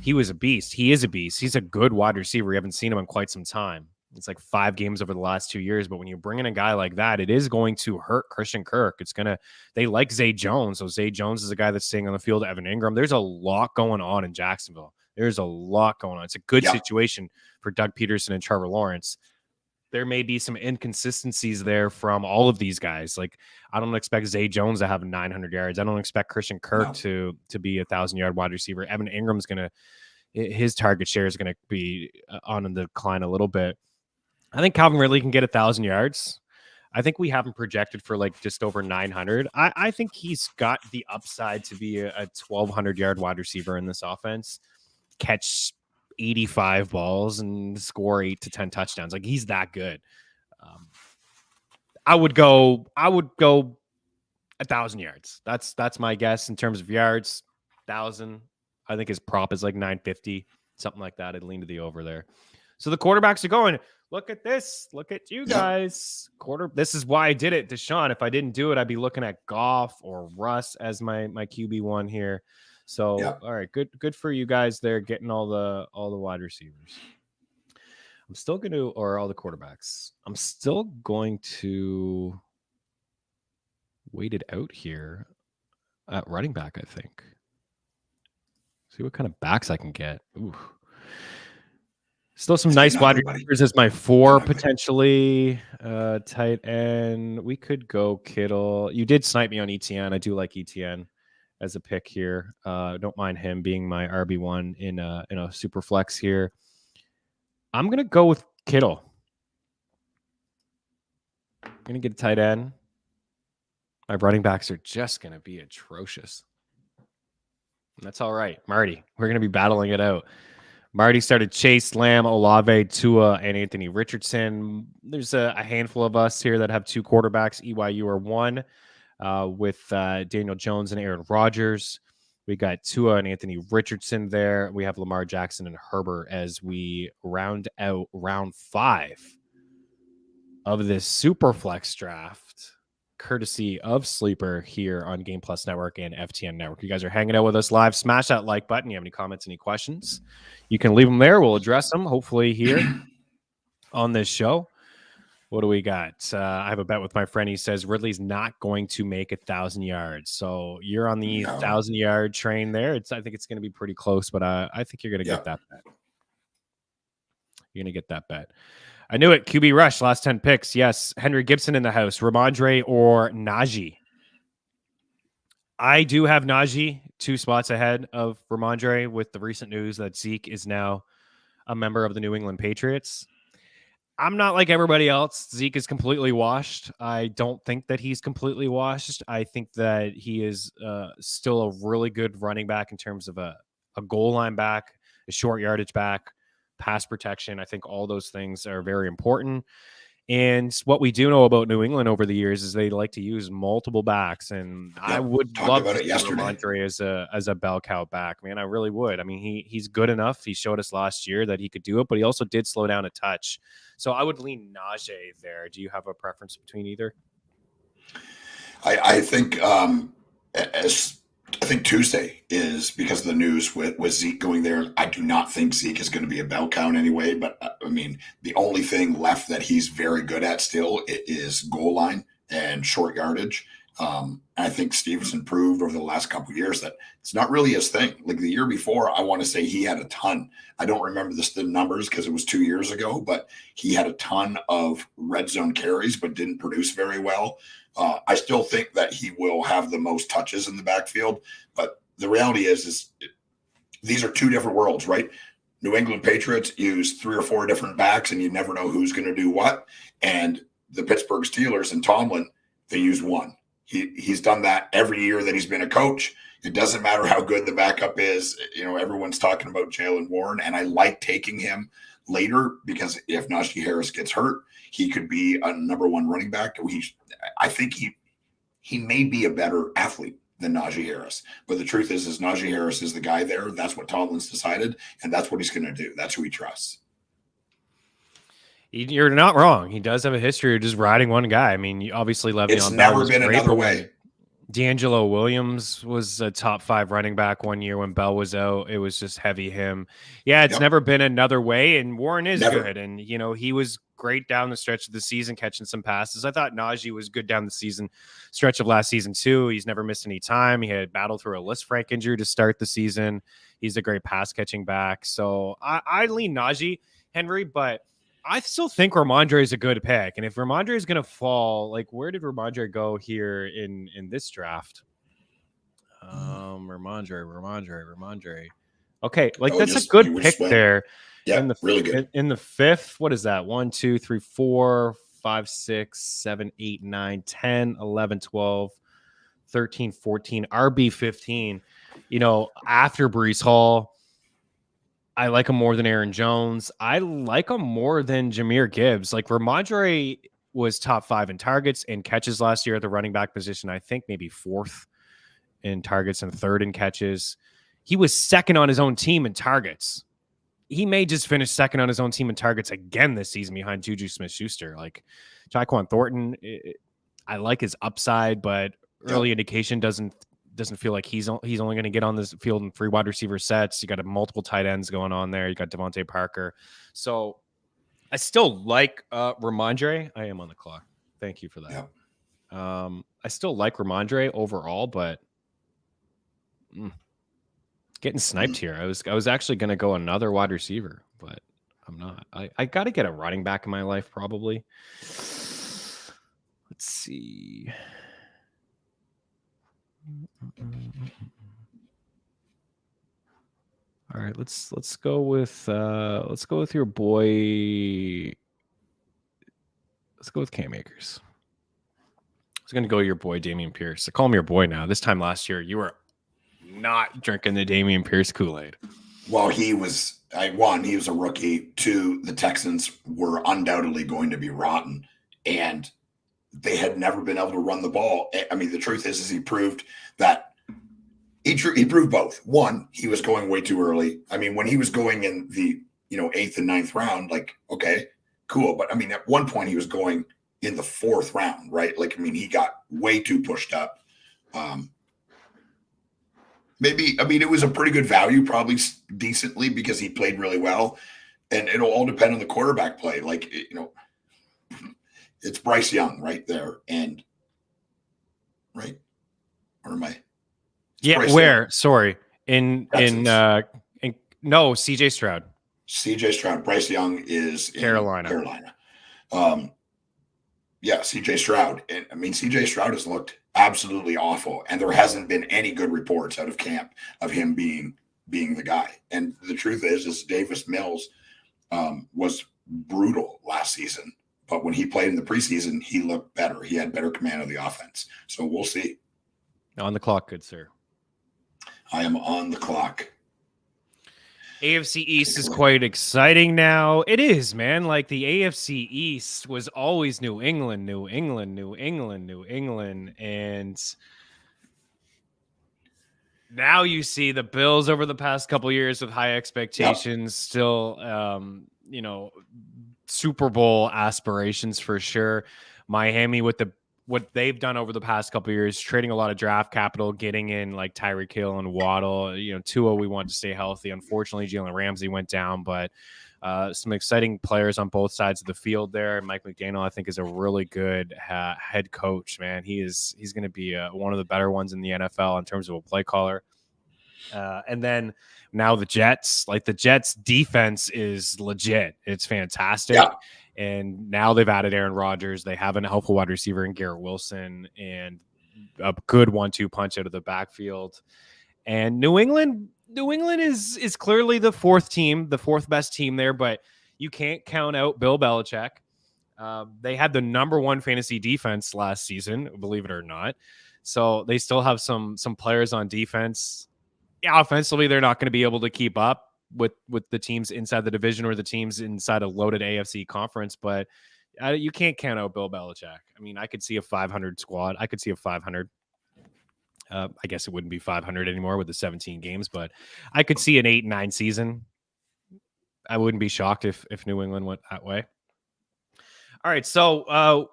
A: He was a beast. He is a beast. He's a good wide receiver. We haven't seen him in quite some time. It's like 5 games over the last 2 years. But when you bring in a guy like that, it is going to hurt Christian Kirk. They like Zay Jones. So Zay Jones is a guy that's staying on the field. Evan Ingram. There's a lot going on in Jacksonville. There's a lot going on. It's a good situation for Doug Peterson and Trevor Lawrence. There may be some inconsistencies there from all of these guys. Like, I don't expect Zay Jones to have 900 yards. I don't expect Christian Kirk to be a 1,000-yard wide receiver. Evan Ingram's his target share is going to be on the decline a little bit. I think Calvin Ridley can get 1,000 yards. I think we have him projected for like just over 900. I think he's got the upside to be a 1,200-yard wide receiver in this offense. Catch 85 balls and score 8 to 10 touchdowns. Like, he's that good. I would go 1,000 yards. That's my guess in terms of yards. 1,000. I think his prop is like 950, something like that. I'd lean to the over there. So the quarterbacks are going. Look at this. Look at you guys. This is why I did it, Deshaun. If I didn't do it, I'd be looking at Goff or Russ as my QB1 here. So, all right, good for you guys there, getting all the wide receivers. I'm still going to, or all the quarterbacks. I'm still going to wait it out here at running back, I think. See what kind of backs I can get. Ooh. Still some nice wide receivers as my 4 potentially. Tight end. We could go Kittle. You did snipe me on ETN. I do like ETN as a pick here. Don't mind him being my RB1 in a super flex here. I'm gonna go with Kittle. I'm gonna get a tight end. My running backs are just gonna be atrocious. And that's all right, Marty. We're gonna be battling it out. Marty started Chase, Lamb, Olave, Tua, and Anthony Richardson. There's a handful of us here that have 2 quarterbacks. EYU are 1 with Daniel Jones and Aaron Rodgers. We got Tua and Anthony Richardson there. We have Lamar Jackson and Herbert as we round out round 5 of this super flex draft, courtesy of Sleeper here on Game Plus Network and FTN Network. You guys are hanging out with us live. Smash that like button. You have any comments, any questions, you can leave them there. We'll address them hopefully here on this show. What do we got? I have a bet with my friend. He says Ridley's not going to make 1,000 yards. So you're on the 1,000-yard train there. I think it's going to be pretty close, but I think you're going to get that bet. You're going to get that bet. I knew it. QB Rush, last 10 picks. Yes. Henry Gibson in the house. Ramondre or Najee? I do have Najee 2 spots ahead of Ramondre with the recent news that Zeke is now a member of the New England Patriots. I'm not like everybody else. Zeke is completely washed. I don't think that he's completely washed. I think that he is still a really good running back in terms of a goal line back, a short yardage back, pass protection. I think all those things are very important. And what we do know about New England over the years is they like to use multiple backs. And I would love to see Ramondre as a bell cow back, man. I really would. I mean, he's good enough. He showed us last year that he could do it, but he also did slow down a touch. So I would lean Najee there. Do you have a preference between either?
B: I think I think Tuesday is because of the news with Zeke going there. I do not think Zeke is going to be a bell cow anyway, but I mean, the only thing left that he's very good at still is goal line and short yardage. I think Stevenson proved over the last couple of years that it's not really his thing. Like the year before, I want to say he had a ton. I don't remember the numbers because it was 2 years ago, but he had a ton of red zone carries, but didn't produce very well. I still think that he will have the most touches in the backfield, but the reality is these are 2 different worlds, right? New England Patriots use 3 or 4 different backs, and you never know who's going to do what. And the Pittsburgh Steelers and Tomlin, they use 1. He's done that every year that he's been a coach. It doesn't matter how good the backup is. You know, everyone's talking about Jaylen Warren, and I like taking him later because if Najee Harris gets hurt, he could be a number 1 running back. I think he may be a better athlete than Najee Harris. But the truth is Najee Harris is the guy there. That's what Tomlin's decided, and that's what he's going to do. That's who he trusts.
A: You're not wrong. He does have a history of just riding one guy. I mean, obviously Le'Veon
B: It's never been another way.
A: D'Angelo Williams was a top 5 running back one year when Bell was out. It was just heavy him. Yeah, it's never been another way, and Warren is good. And, you know, he was great down the stretch of the season catching some passes. I thought Najee was good down the season stretch of last season too. He's never missed any time. He had battled through a Lisfranc injury to start the season. He's a great pass catching back. So I lean Najee, Henry, but I still think Ramondre is a good pick. And if Ramondre is going to fall, like where did Ramondre go here in this draft? Ramondre. Okay, like that's a good pick there.
B: Yeah, really good.
A: In the 5th, what is that? 1, 2, 3, 4, 5, 6, 7, 8, 9, 10, 11, 12, 13, 14, RB 15. You know, after Breece Hall, I like him more than Aaron Jones. I like him more than Jahmyr Gibbs. Like Ramondre was top 5 in targets and catches last year at the running back position. I think maybe 4th in targets and 3rd in catches. He was 2nd on his own team in targets. he may just finish second on his own team in targets again this season behind Juju Smith-Schuster. Like Tyquan Thornton, I like his upside, but early indication doesn't feel like he's only going to get on this field in 3 wide receiver sets. You got multiple tight ends going on there. You got Devontae Parker. So I still like Ramondre. I am on the clock. Thank you for that. I still like Ramondre overall, but getting sniped here. I was actually going to go another wide receiver, but I'm not. I got to get a running back in my life probably. Let's see. All right, let's go with your boy. Let's go with Cam Akers. I was going to go your boy Dameon Pierce. I call him your boy now. This time last year, you were not drinking the Dameon Pierce Kool-Aid.
B: Well, he was a rookie. 2, the Texans were undoubtedly going to be rotten, and they had never been able to run the ball. I mean, the truth is he proved that he proved both. 1, he was going way too early. I mean, when he was going in the 8th and 9th round, like, okay, cool. But I mean, at one point he was going in the 4th round, right? Like, I mean, he got way too pushed up. It was a pretty good value, probably decently, because he played really well, and it'll all depend on the quarterback play. Like, it's Bryce Young right there, and right, or am I?
A: Yeah, where? Young. Sorry, no, CJ Stroud.
B: CJ Stroud. Bryce Young is in Carolina. Yeah, CJ Stroud. And I mean, CJ Stroud has looked absolutely awful, and there hasn't been any good reports out of camp of him being the guy. And the truth is Davis Mills was brutal last season, but when he played in the preseason, he looked better. He had better command of the offense. So we'll see.
A: On the clock, good sir.
B: I am on the clock.
A: AFC East is quite exciting now. It is, man. Like, the AFC East was always New England. And now you see the Bills over the past couple of years with high expectations, still, Super Bowl aspirations for sure. Miami with what they've done over the past couple of years, trading a lot of draft capital, getting in like Tyreek Hill and Waddle. Tua, we want to stay healthy. Unfortunately, Jalen Ramsey went down, but some exciting players on both sides of the field there. Mike McDaniel, I think, is a really good head coach, man. He's going to be one of the better ones in the NFL in terms of a play caller. And then now the Jets defense is legit. It's fantastic. Yeah. And now they've added Aaron Rodgers. They have a helpful wide receiver in Garrett Wilson and a good 1-2 punch out of the backfield. And New England is clearly the fourth best team there, but you can't count out Bill Belichick. They had the number 1 fantasy defense last season, believe it or not. So they still have some players on defense. Yeah, offensively, they're not going to be able to keep up with the teams inside the division or the teams inside a loaded AFC conference, but you can't count out Bill Belichick. I mean, I could see a 500 squad. I could see a 500. I guess it wouldn't be 500 anymore with the 17 games, but I could see an 8-9 season. I wouldn't be shocked if New England went that way. All right, so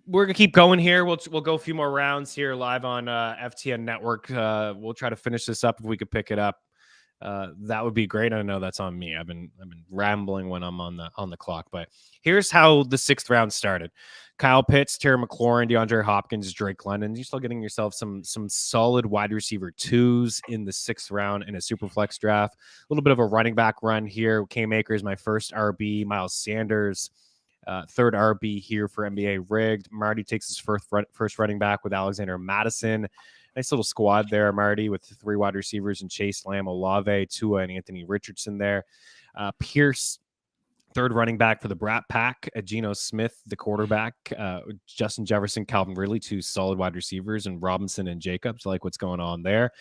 A: we're gonna keep going here. We'll go a few more rounds here live on FTN Network. We'll try to finish this up if we could pick it up. That would be great. I know that's on me. I've been rambling when I'm on the clock, but here's how the 6th round started. Kyle Pitts, Terry McLaurin, DeAndre Hopkins, Drake London. You're still getting yourself some solid wide receiver 2s in the 6th round in a SuperFlex draft. A little bit of a running back run here. Cam Akers, my first RB. Miles Sanders, 3rd RB here for NBA Rigged. Marty takes his first running back with Alexander Madison. Nice little squad there, Marty, with 3 wide receivers and Chase Lamb, Olave, Tua, and Anthony Richardson there. Pierce, 3rd running back for the Brat Pack. Geno Smith, the quarterback. Justin Jefferson, Calvin Ridley, 2 solid wide receivers, and Robinson and Jacobs. I like what's going on there.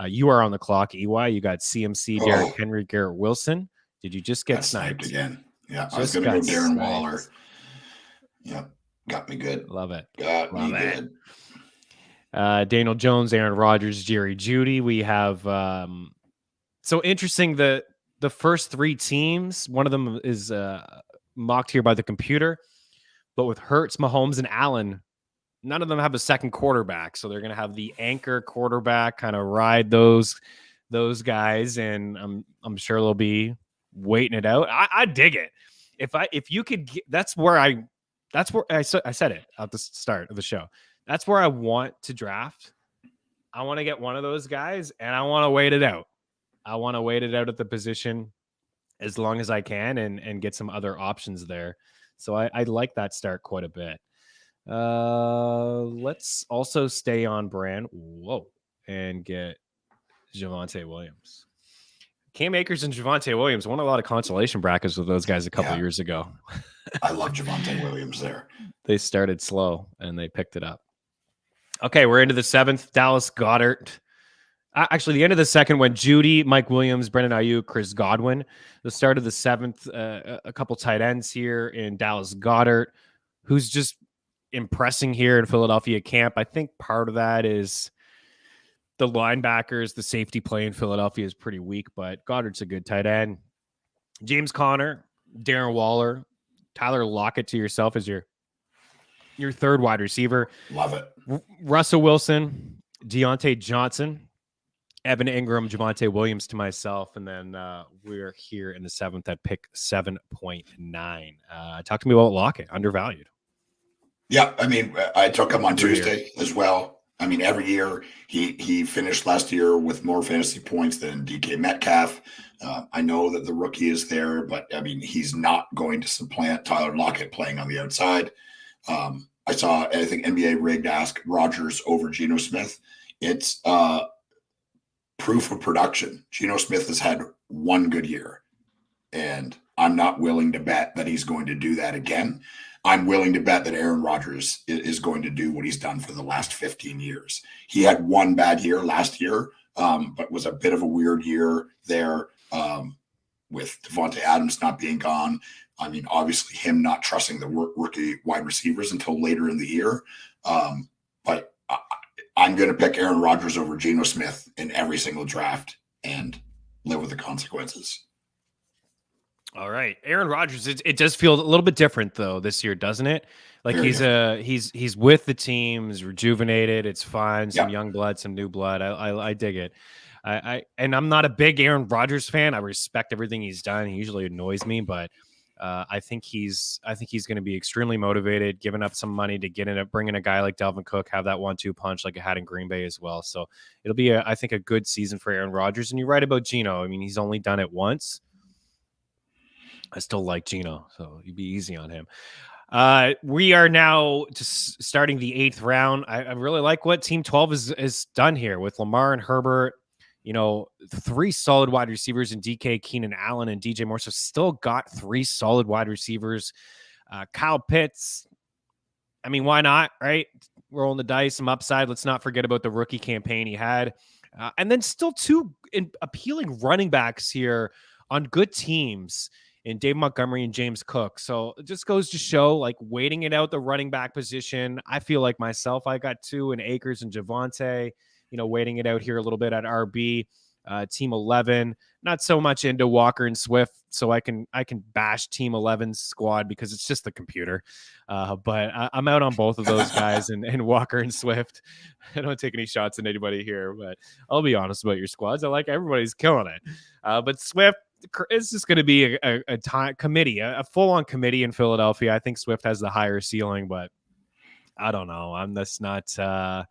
A: You are on the clock, EY. You got CMC, Derrick Henry, Garrett Wilson. Did you just get sniped
B: again? Yeah, I was going to go Darren Waller. Yeah, got me good.
A: Love it.
B: Got me good.
A: Daniel Jones, Aaron Rodgers, Jerry Jeudy. We have so interesting. The the first 3 teams, one of them is mocked here by the computer, but with Hurts, Mahomes, and Allen, none of them have a second quarterback. So they're going to have the anchor quarterback kind of ride those guys, and I'm sure they'll be waiting it out. I dig it. If you could get, that's where I said it at the start of the show. That's where I want to draft. I want to get one of those guys, and I want to wait it out. I want to wait it out at the position as long as I can and get some other options there. So I like that start quite a bit. Let's also stay on brand. Whoa. And get Javonte Williams. Cam Akers and Javonte Williams won a lot of consolation brackets with those guys a couple years ago.
B: I love Javonte Williams there.
A: They started slow and they picked it up. Okay, we're into the 7th. Dallas Goedert. Actually, the end of the 2nd went Judy, Mike Williams, Brendan Ayuk, Chris Godwin. The start of the 7th, a couple tight ends here in Dallas Goedert, who's just impressing here in Philadelphia camp. I think part of that is the linebackers, the safety play in Philadelphia is pretty weak, but Goddard's a good tight end. James Conner, Darren Waller, Tyler Lockett to yourself as your 3rd wide receiver.
B: Love it.
A: Russell Wilson, Deontay Johnson, Evan Ingram, Javonte Williams to myself, and then we're here in the 7th at pick 7.9. Talk to me about Lockett, undervalued.
B: Yeah, I mean, I took him on Tuesday as well. I mean, every year he finished last year with more fantasy points than DK Metcalf. I know that the rookie is there, but I mean, he's not going to supplant Tyler Lockett playing on the outside. I saw, I think NBA rigged ask Rodgers over Geno Smith. It's proof of production. Geno Smith has had one good year, and I'm not willing to bet that he's going to do that again. I'm willing to bet that Aaron Rodgers is going to do what he's done for the last 15 years. He had one bad year last year, but was a bit of a weird year there with Devontae Adams not being gone. I mean, obviously him not trusting the rookie wide receivers until later in the year. But I'm going to pick Aaron Rodgers over Geno Smith in every single draft and live with the consequences.
A: All right, Aaron Rodgers. It does feel a little bit different though this year, doesn't it? Like he's with the team, he's rejuvenated. It's fun. Some young blood, some new blood. I dig it. And I'm not a big Aaron Rodgers fan. I respect everything he's done. He usually annoys me, but I think he's going to be extremely motivated, giving up some money to get in it, bringing a guy like Dalvin Cook, have that 1-2 punch like it had in Green Bay as well. So it'll be I think a good season for Aaron Rodgers. And you're right about Geno. I mean, he's only done it once. I still like Geno, so you'd be easy on him. We are now just starting the 8th round. I really like what Team 12 is done here with Lamar and Herbert. You know, 3 solid wide receivers in DK, Keenan Allen, and DJ Moore. So still got 3 solid wide receivers. Kyle Pitts. I mean, why not, right? Rolling the dice, some upside. Let's not forget about the rookie campaign he had. And then still 2 appealing running backs here on good teams in Dave Montgomery and James Cook. So it just goes to show, like, waiting it out the running back position. I feel like myself, I got 2 in Akers and Javonte, you know, waiting it out here a little bit at RB. Team 11, not so much into Walker and Swift, so I can bash Team 11's squad because it's just the computer. But I'm out on both of those guys and Walker and Swift. I don't take any shots at anybody here, but I'll be honest about your squads. I like everybody's killing it. But Swift, it's just going to be a time committee, a full-on committee in Philadelphia. I think Swift has the higher ceiling, but I don't know. I'm not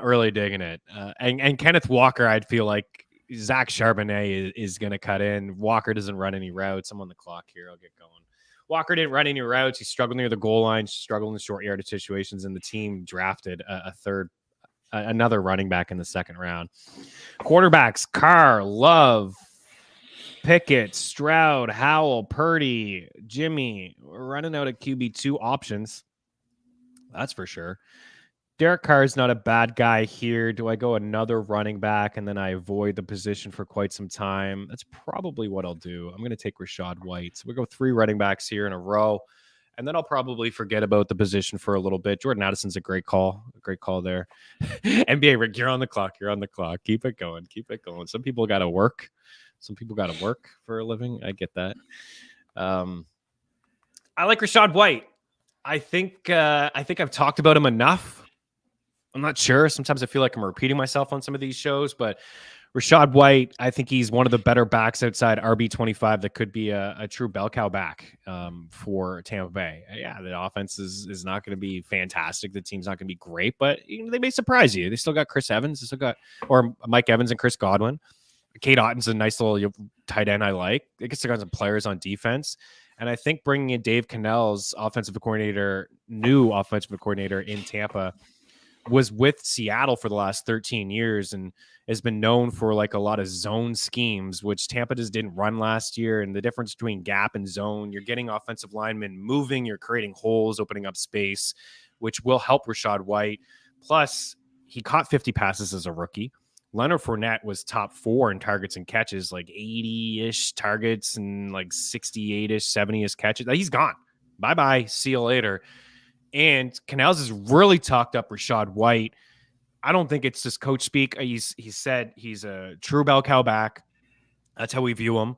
A: really digging it. And Kenneth Walker, I'd feel like Zach Charbonnet is going to cut in. Walker doesn't run any routes. I'm on the clock here. I'll get going. Walker didn't run any routes. He struggled near the goal line, struggled in short yardage situations, and the team drafted another running back in the 2nd round. Quarterbacks: Carr, Love, Pickett, Stroud, Howell, Purdy, Jimmy. We're running out of QB2 options. That's for sure. Derek Carr is not a bad guy here. Do I go another running back and then I avoid the position for quite some time? That's probably what I'll do. I'm going to take Rashad White. So we'll go 3 running backs here in a row. And then I'll probably forget about the position for a little bit. Jordan Addison's a great call. A great call there. NBA Rick, you're on the clock. You're on the clock. Keep it going. Keep it going. Some people got to work. Some people got to work for a living. I get that. I like Rachaad White. I think I've talked about him enough. I'm not sure. Sometimes I feel like I'm repeating myself on some of these shows, but Rachaad White, I think he's one of the better backs outside RB25 that could be a true bell cow back for Tampa Bay. Yeah, the offense is not going to be fantastic. The team's not going to be great, but they may surprise you. They still got Chris Evans. They still got Mike Evans and Chris Godwin. Kate Otton's a nice little tight end I like. They still got some players on defense. And I think bringing in Dave Cannell's new offensive coordinator in Tampa, was with Seattle for the last 13 years and has been known for like a lot of zone schemes, which Tampa just didn't run last year. And the difference between gap and zone, you're getting offensive linemen moving, you're creating holes, opening up space, which will help Rachaad White. Plus, he caught 50 passes as a rookie. Leonard Fournette was top 4 in targets and catches, like 80-ish targets and like 68-ish, 70-ish catches. He's gone. Bye-bye. See you later. And Canals has really talked up Rachaad White. I don't think it's just coach speak. He said he's a true bell cow back. That's how we view him.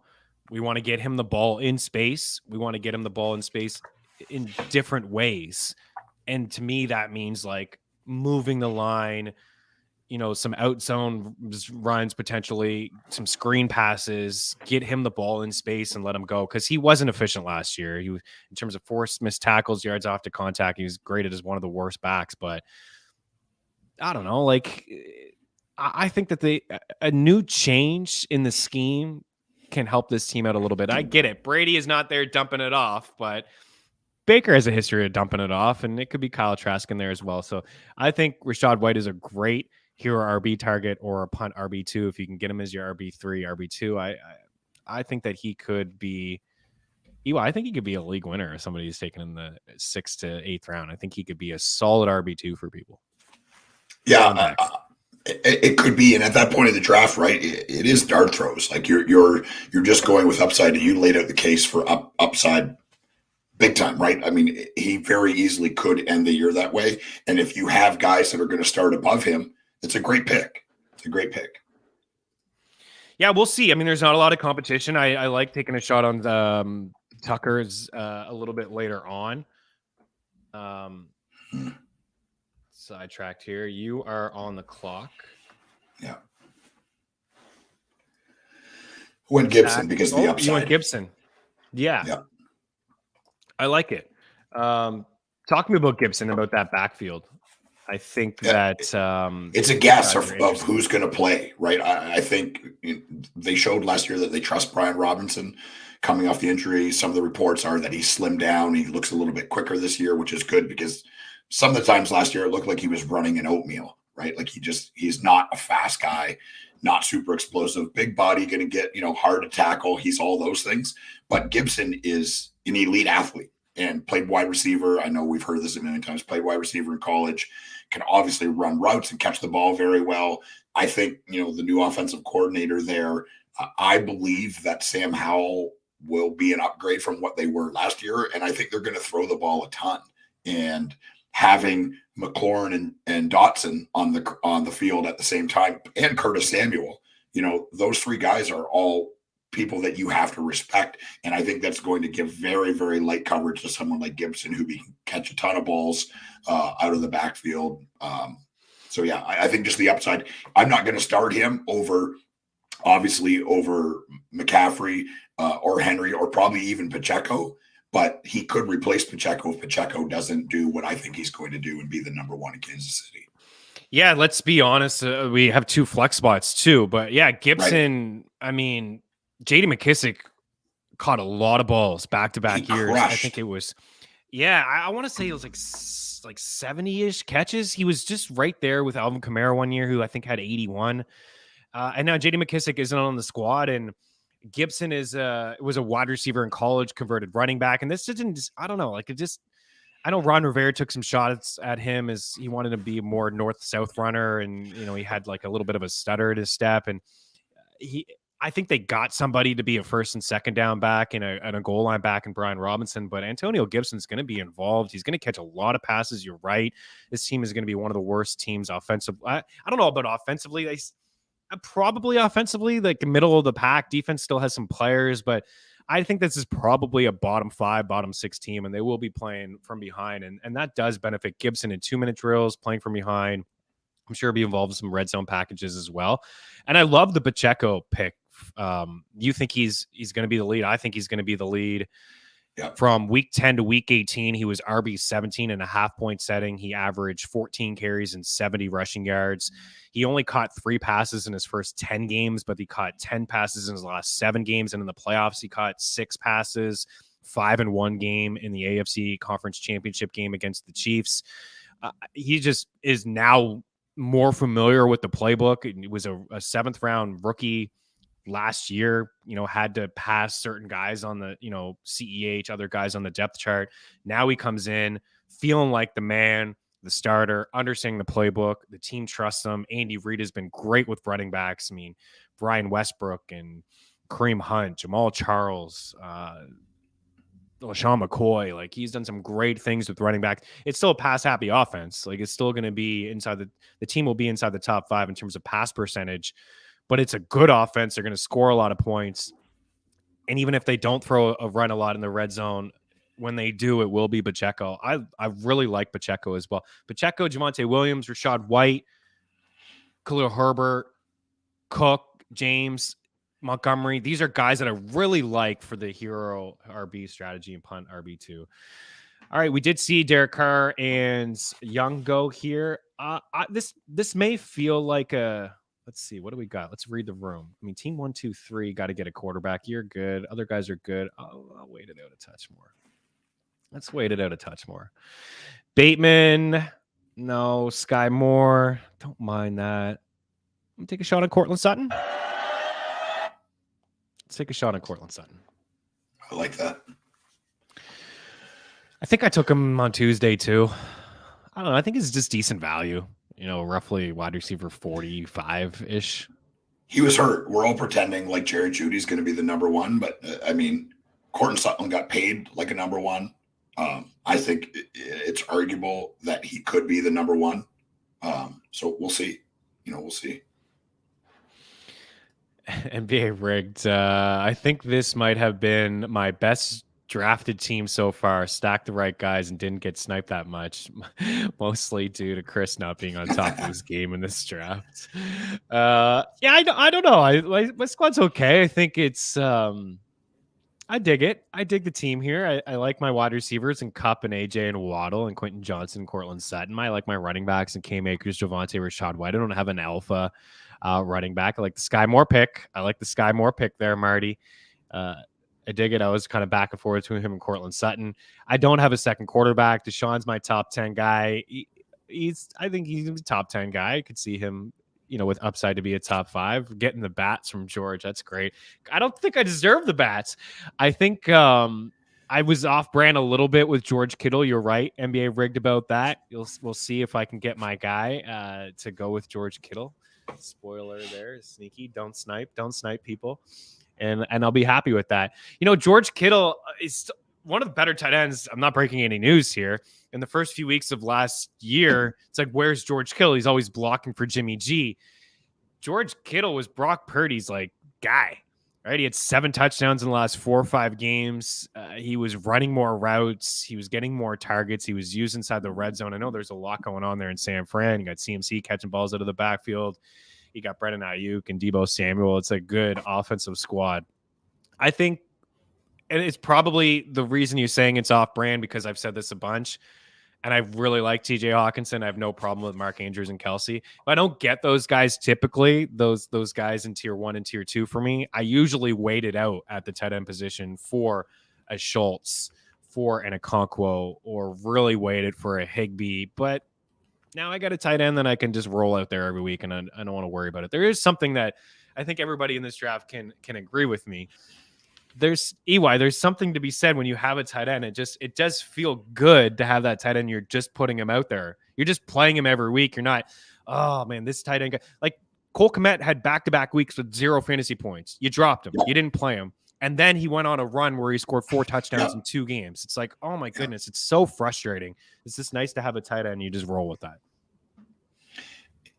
A: We want to get him the ball in space. We want to get him the ball in space in different ways. And to me, that means like moving the line, some out zone runs, potentially some screen passes, get him the ball in space and let him go. Cause he wasn't efficient last year. He was, in terms of forced missed tackles, yards off to contact, he was graded as one of the worst backs, but I don't know. Like, I think that a new change in the scheme can help this team out a little bit. I get it. Brady is not there dumping it off, but Baker has a history of dumping it off, and it could be Kyle Trask in there as well. So I think Rachaad White is a great hero RB target or a punt RB2 if you can get him as your RB3, RB2. I think that he could be. I think he could be a league winner if somebody is taken in the 6th to 8th round. I think he could be a solid RB2 for people.
B: Yeah, it could be. And at that point in the draft, right, it is dart throws. Like you're just going with upside. And you laid out the case for upside big time, right? I mean, he very easily could end the year that way. And if you have guys that are going to start above him, it's a great pick. It's a great pick.
A: Yeah, we'll see. I mean, there's not a lot of competition. I like taking a shot on Tucker's a little bit later on. Sidetracked here. You are on the clock.
B: Yeah. Went Gibson because of the upside.
A: You went Gibson. Yeah. I like it. Talk to me about Gibson, about that backfield. I think that
B: it's a guess of who's going to play, right? I think they showed last year that they trust Brian Robinson coming off the injury. Some of the reports are that he's slimmed down. He looks a little bit quicker this year, which is good because some of the times last year it looked like he was running an oatmeal, right? Like he's not a fast guy, not super explosive, big body, going to get, hard to tackle. He's all those things. But Gibson is an elite athlete and played wide receiver. I know we've heard this a million times, played wide receiver in college, can obviously run routes and catch the ball very well. I think, the new offensive coordinator there, I believe that Sam Howell will be an upgrade from what they were last year. And I think they're going to throw the ball a ton. And having McLaurin and Dotson on the field at the same time, and Curtis Samuel, those 3 guys are all people that you have to respect. And I think that's going to give very, very light coverage to someone like Gibson, who can catch a ton of balls out of the backfield. So yeah, I think just the upside. I'm not going to start him over McCaffrey or Henry or probably even Pacheco. But he could replace Pacheco if Pacheco doesn't do what I think he's going to do and be the number 1 in Kansas City. Yeah,
A: let's be honest. We have 2 flex spots too. But yeah, Gibson, right. I mean, J.D. McKissick caught a lot of balls back-to-back years.
B: Crushed.
A: I think it was, I want to say it was like 70-ish catches. He was just right there with Alvin Kamara one year, who I think had 81. And now J.D. McKissick isn't on the squad, and Gibson was a wide receiver in college, converted running back. And this didn't, I don't know, I know Ron Rivera took some shots at him as he wanted to be a more north-south runner. And, he had like a little bit of a stutter at his step. And I think they got somebody to be a first and second down back and a goal line back in Brian Robinson, but Antonio Gibson's going to be involved. He's going to catch a lot of passes. You're right. This team is going to be one of the worst teams offensively. I don't know about offensively. probably offensively, like middle of the pack. Defense still has some players, but I think this is probably a bottom 5, bottom 6 team, and they will be playing from behind. And that does benefit Gibson in 2-minute drills, playing from behind. I'm sure he'll be involved in some red zone packages as well. And I love the Pacheco pick. You think he's going to be the lead? I think he's going to be the lead.
B: Yep.
A: From week 10 to week 18, he was RB 17.5 point setting. He averaged 14 carries and 70 rushing yards. He only caught 3 passes in his first 10 games, but he caught 10 passes in his last 7 games. And in the playoffs, he caught 6 passes, 5 in 1 game in the AFC Conference Championship game against the Chiefs. He just is now more familiar with the playbook. It was a 7th round rookie last year, had to pass certain guys on the, CEH, other guys on the depth chart. Now he comes in feeling like the man, the starter, understanding the playbook. The team trusts him. Andy Reid has been great with running backs. I mean, Brian Westbrook and Kareem Hunt, Jamal Charles, LaShawn McCoy, like he's done some great things with running back. It's still a pass happy offense. Like it's still going to be inside the team will be inside the top 5 in terms of pass percentage. But it's a good offense. They're going to score a lot of points. And even if they don't throw a run a lot in the red zone, when they do, it will be Pacheco. I really like Pacheco as well. Pacheco, Javonte Williams, Rashad White, Khalil Herbert, Cook, James, Montgomery. These are guys that I really like for the hero RB strategy and punt RB2. All right, we did see Derek Carr and Young go here. This may feel like a... Let's see. What do we got? Let's read the room. I mean, team 1, 2, 3 got to get a quarterback. You're good. Other guys are good. I'll wait it out a touch more. Let's wait it out a touch more. Bateman. No. Sky Moore. Don't mind that. Let me take a shot on Cortland Sutton. Let's take a shot on Cortland Sutton.
B: I like that.
A: I think I took him on Tuesday too. I don't know. I think it's just decent value. Roughly wide receiver 45-ish.
B: He was hurt. We're all pretending like Jerry Jeudy's going to be the number 1, but Cortland Sutton got paid like a number 1. I think it's arguable that he could be the number 1. So we'll see. We'll see.
A: NBA rigged. I think this might have been my best drafted team so far. Stacked the right guys and didn't get sniped that much, mostly due to Chris not being on top of his game in this draft. I don't know. My squad's okay. I think it's I dig it. I dig the team here. I like my wide receivers and Kupp and AJ and Waddle and Quentin Johnson, Cortland Sutton. I like my running backs and Cam Akers, Javonte, Rashad White. I don't have an alpha running back. I like the Sky Moore pick. There, Marty. I dig it. I was kind of back and forth between him and Cortland Sutton. I don't have a second quarterback. Deshaun's my top 10 guy. I think he's a top 10 guy. I could see him, with upside to be a top 5. Getting the bats from George, that's great. I don't think I deserve the bats. I think I was off brand a little bit with George Kittle. You're right. NBA rigged about that. We'll see if I can get my guy to go with George Kittle. Spoiler there, sneaky. Don't snipe people. And I'll be happy with that. George Kittle is one of the better tight ends. I'm not breaking any news here. In the first few weeks of last year, it's like, where's George Kittle? He's always blocking for Jimmy G. George Kittle was Brock Purdy's guy, right? He had 7 touchdowns in the last 4 or 5 games. He was running more routes. He was getting more targets. He was used inside the red zone. I know there's a lot going on there in San Fran. You got CMC catching balls out of the backfield. You got Brendan Ayuk and Deebo Samuel. It's a good offensive squad. I think, and it's probably the reason you're saying it's off brand because I've said this a bunch, and I really like TJ Hawkinson. I have no problem with Mark Andrews and Kelsey. If I don't get those guys typically, those guys in tier 1 and tier 2 for me, I usually wait it out at the tight end position for a Schultz, for an Okonkwo, or really wait it for a Higbee. But now I got a tight end that I can just roll out there every week, and I don't want to worry about it. There is something that I think everybody in this draft can agree with me. There's something to be said when you have a tight end. It does feel good to have that tight end. You're just putting him out there. You're just playing him every week. You're not, oh man, this tight end guy. Like Cole Kmet had back-to-back weeks with 0 fantasy points. You dropped him. You didn't play him. And then he went on a run where he scored 4 touchdowns in 2 games. It's like, oh my goodness, it's so frustrating. It's just nice to have a tight end. You just roll with that.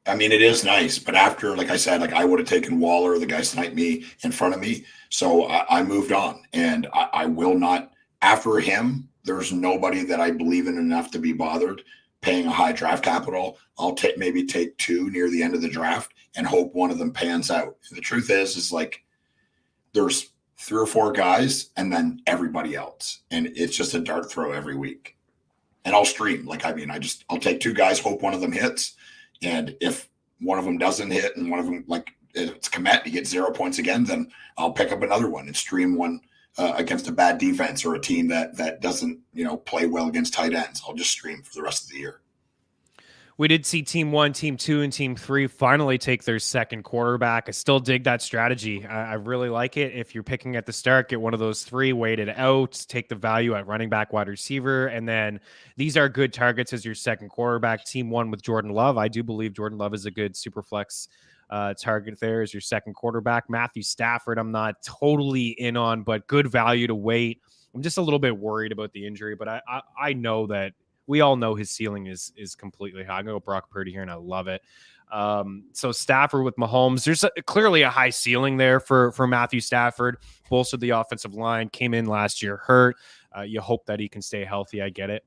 B: I mean, it is nice, but after, like I said, like I would have taken Waller, the guy sniped me in front of me. So I moved on, and I will not, after him, there's nobody that I believe in enough to be bothered paying a high draft capital. I'll maybe take two near the end of the draft and hope one of them pans out. And the truth is like there's 3 or 4 guys and then everybody else. And it's just a dart throw every week. And I'll stream. Like, I mean, I'll take 2 guys, hope one of them hits. And if one of them doesn't hit and one of them, like, it's Komet, he gets 0 points again, then I'll pick up another one and stream one against a bad defense or a team that doesn't, play well against tight ends. I'll just stream for the rest of the year.
A: We did see Team 1, Team 2, and Team 3 finally take their second quarterback. I still dig that strategy. I really like it. If you're picking at the start, get one of those 3, wait it out, take the value at running back, wide receiver, and then these are good targets as your second quarterback. Team 1 with Jordan Love. I do believe Jordan Love is a good SuperFlex target there as your second quarterback. Matthew Stafford, I'm not totally in on, but good value to wait. I'm just a little bit worried about the injury, but I know that we all know his ceiling is completely high. I'm going to go Brock Purdy here, and I love it. So Stafford with Mahomes, there's clearly a high ceiling there for Matthew Stafford. Bolstered the offensive line, came in last year hurt. You hope that he can stay healthy. I get it.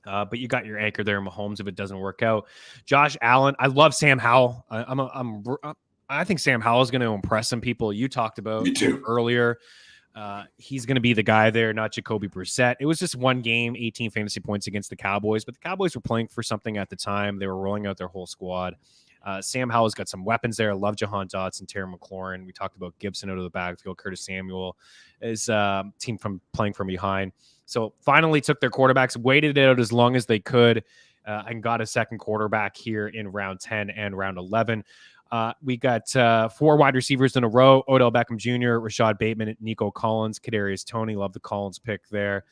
A: But you got your anchor there, Mahomes, if it doesn't work out. Josh Allen, I love Sam Howell. I think Sam Howell is going to impress some people. You talked about earlier. He's going to be the guy there, not Jacoby Brissett. It was just one game, 18 fantasy points against the Cowboys, but the Cowboys were playing for something at the time. They were rolling out their whole squad. Sam Howell's got some weapons there. I love Jahan Dotson, Terry McLaurin. We talked about Gibson out of the backfield. Curtis Samuel is team from playing from behind. So finally took their quarterbacks, waited it out as long as they could, and got a second quarterback here in round 10 and round 11. We got 4 wide receivers in a row: Odell Beckham Jr., Rashad Bateman, Nico Collins, Kadarius Toney. Love the Collins pick there.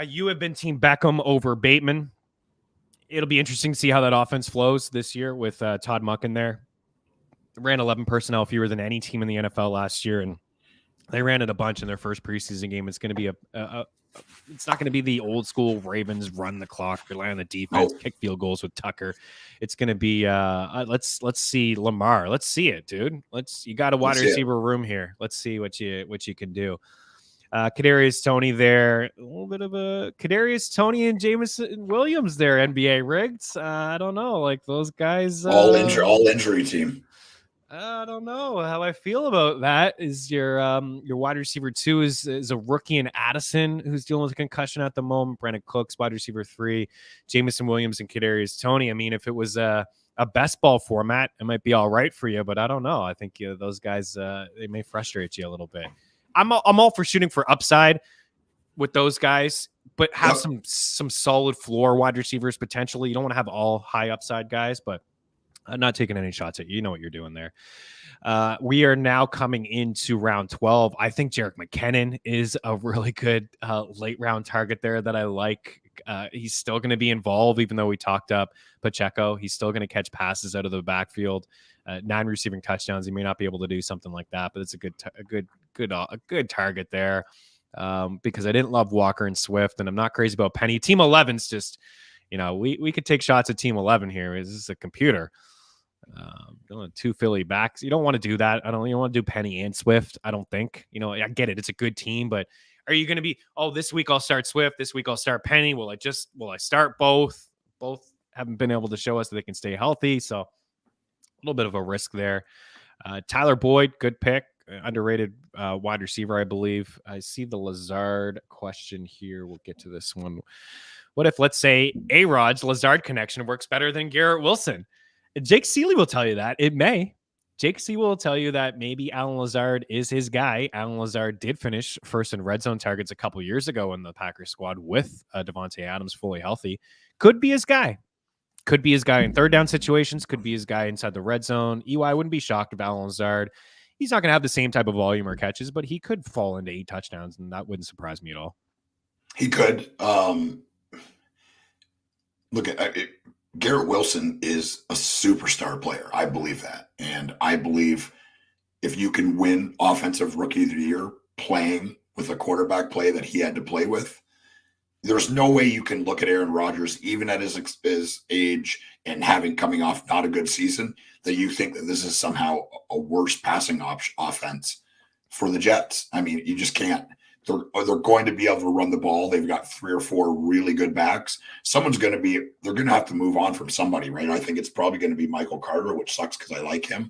A: You have been Team Beckham over Bateman. It'll be interesting to see how that offense flows this year with Todd Mucken there. Ran 11 personnel fewer than any team in the NFL last year, and they ran it a bunch in their first preseason game. It's going to be it's not going to be the old school Ravens run the clock, rely on the defense, kick field goals with Tucker. It's going to be let's see Lamar. Let's see it, dude. You got a wide receiver room here. Let's see what you can do. Kadarius Toney there, a little bit of a Kadarius Toney and Jameson Williams there. NBA rigged. I don't know, like those guys.
B: All injury team.
A: I don't know how I feel about that. Is your wide receiver 2 is a rookie in Addison who's dealing with a concussion at the moment. Brandon Cooks, wide receiver 3, Jameson Williams and Kadarius Toney. I mean, if it was a best ball format, it might be all right for you, but I don't know. I think those guys they may frustrate you a little bit. I'm all for shooting for upside with those guys, but have some solid floor wide receivers potentially. You don't want to have all high upside guys, but I'm not taking any shots at you. You know what you're doing there. We are now coming into round 12. I think Jerick McKinnon is a really good late round target there that I like. He's still going to be involved, even though we talked up Pacheco. He's still going to catch passes out of the backfield. 9 receiving touchdowns. He may not be able to do something like that, but it's a good target there. Because I didn't love Walker and Swift, and I'm not crazy about Penny. Team 11's just, we could take shots at Team 11 here. This is a computer. 2 Philly backs. You don't want to do that. You don't want to do Penny and Swift. I don't think. I get it. It's a good team, but are you going to be? Oh, this week I'll start Swift. This week I'll start Penny. Will I start both? Both haven't been able to show us that they can stay healthy, so a little bit of a risk there. Tyler Boyd, good pick, underrated wide receiver, I believe. I see the Lazard question here. We'll get to this one. What if, let's say, A-Rod's Lazard connection works better than Garrett Wilson? Jake Seeley will tell you that. It may. Jake Seeley will tell you that maybe Allen Lazard is his guy. Allen Lazard did finish first in red zone targets a couple years ago in the Packers squad with Devontae Adams fully healthy. Could be his guy. Could be his guy in third down situations. Could be his guy inside the red zone. EY wouldn't be shocked if Allen Lazard, he's not going to have the same type of volume or catches, but he could fall into 8 touchdowns, and that wouldn't surprise me at all.
B: He could. Look at it. Garrett Wilson is a superstar player. I believe that. And I believe if you can win Offensive Rookie of the Year playing with a quarterback play that he had to play with, there's no way you can look at Aaron Rodgers, even at his age and coming off not a good season, that you think that this is somehow a worse passing offense for the Jets. I mean, you just can't. They're going to be able to run the ball. They've got 3 or 4 really good backs. They're going to have to move on from somebody, right? I think it's probably going to be Michael Carter, which sucks because I like him.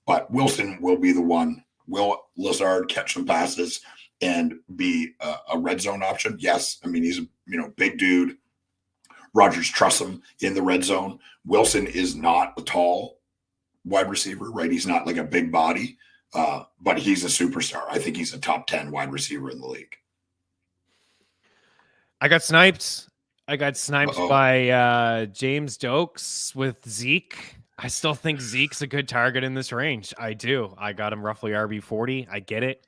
B: But Wilson will be the one. Will Lazard catch some passes and be a red zone option? Yes. I mean, he's a big dude. Rodgers trusts him in the red zone. Wilson is not a tall wide receiver, right? He's not like a big body. But he's a superstar. I think he's a top 10 wide receiver in the league.
A: I got sniped by James Dokes with Zeke. I still think Zeke's a good target in this range. I do. I got him roughly RB40. I get it.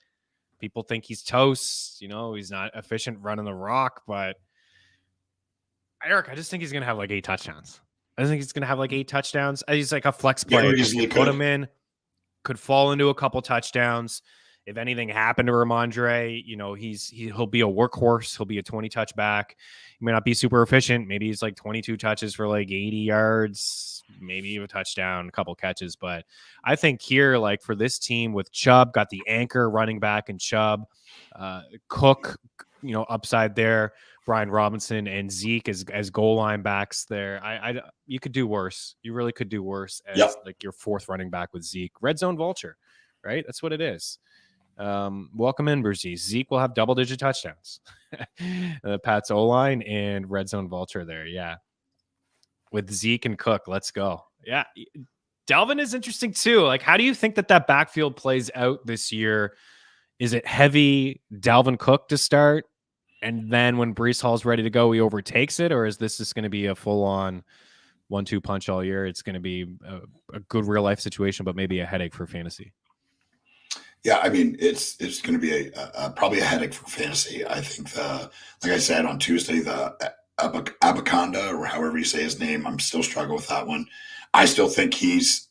A: People think he's toast. He's not efficient running the rock, but Eric, I just think he's going to have like 8 touchdowns. He's like a flex player. You put him in. Could fall into a couple touchdowns. If anything happened to Ramondre, he'll be a workhorse. He'll be a 20 touch back. He may not be super efficient. Maybe he's like 22 touches for like 80 yards, maybe a touchdown, a couple catches. But I think here, like for this team with Chubb, got the anchor running back and Chubb, Cook, upside there, Brian Robinson and Zeke as goal line backs there. You could do worse. You really could do worse as like your 4th running back with Zeke. Red zone vulture, right? That's what it is. Welcome in, Brucey. Zeke will have double-digit touchdowns. Pat's O-line and red zone vulture there. Yeah. With Zeke and Cook, let's go. Yeah. Dalvin is interesting too. Like, how do you think that backfield plays out this year? Is it heavy Dalvin Cook to start? And then when Breece Hall's ready to go, he overtakes it? Or is this just going to be a full-on 1-2 punch all year? It's going to be a good real-life situation, but maybe a headache for fantasy.
B: Yeah, I mean, it's going to be probably a headache for fantasy. I think, like I said on Tuesday, the Abaconda, or however you say his name, I'm still struggling with that one. I still think he's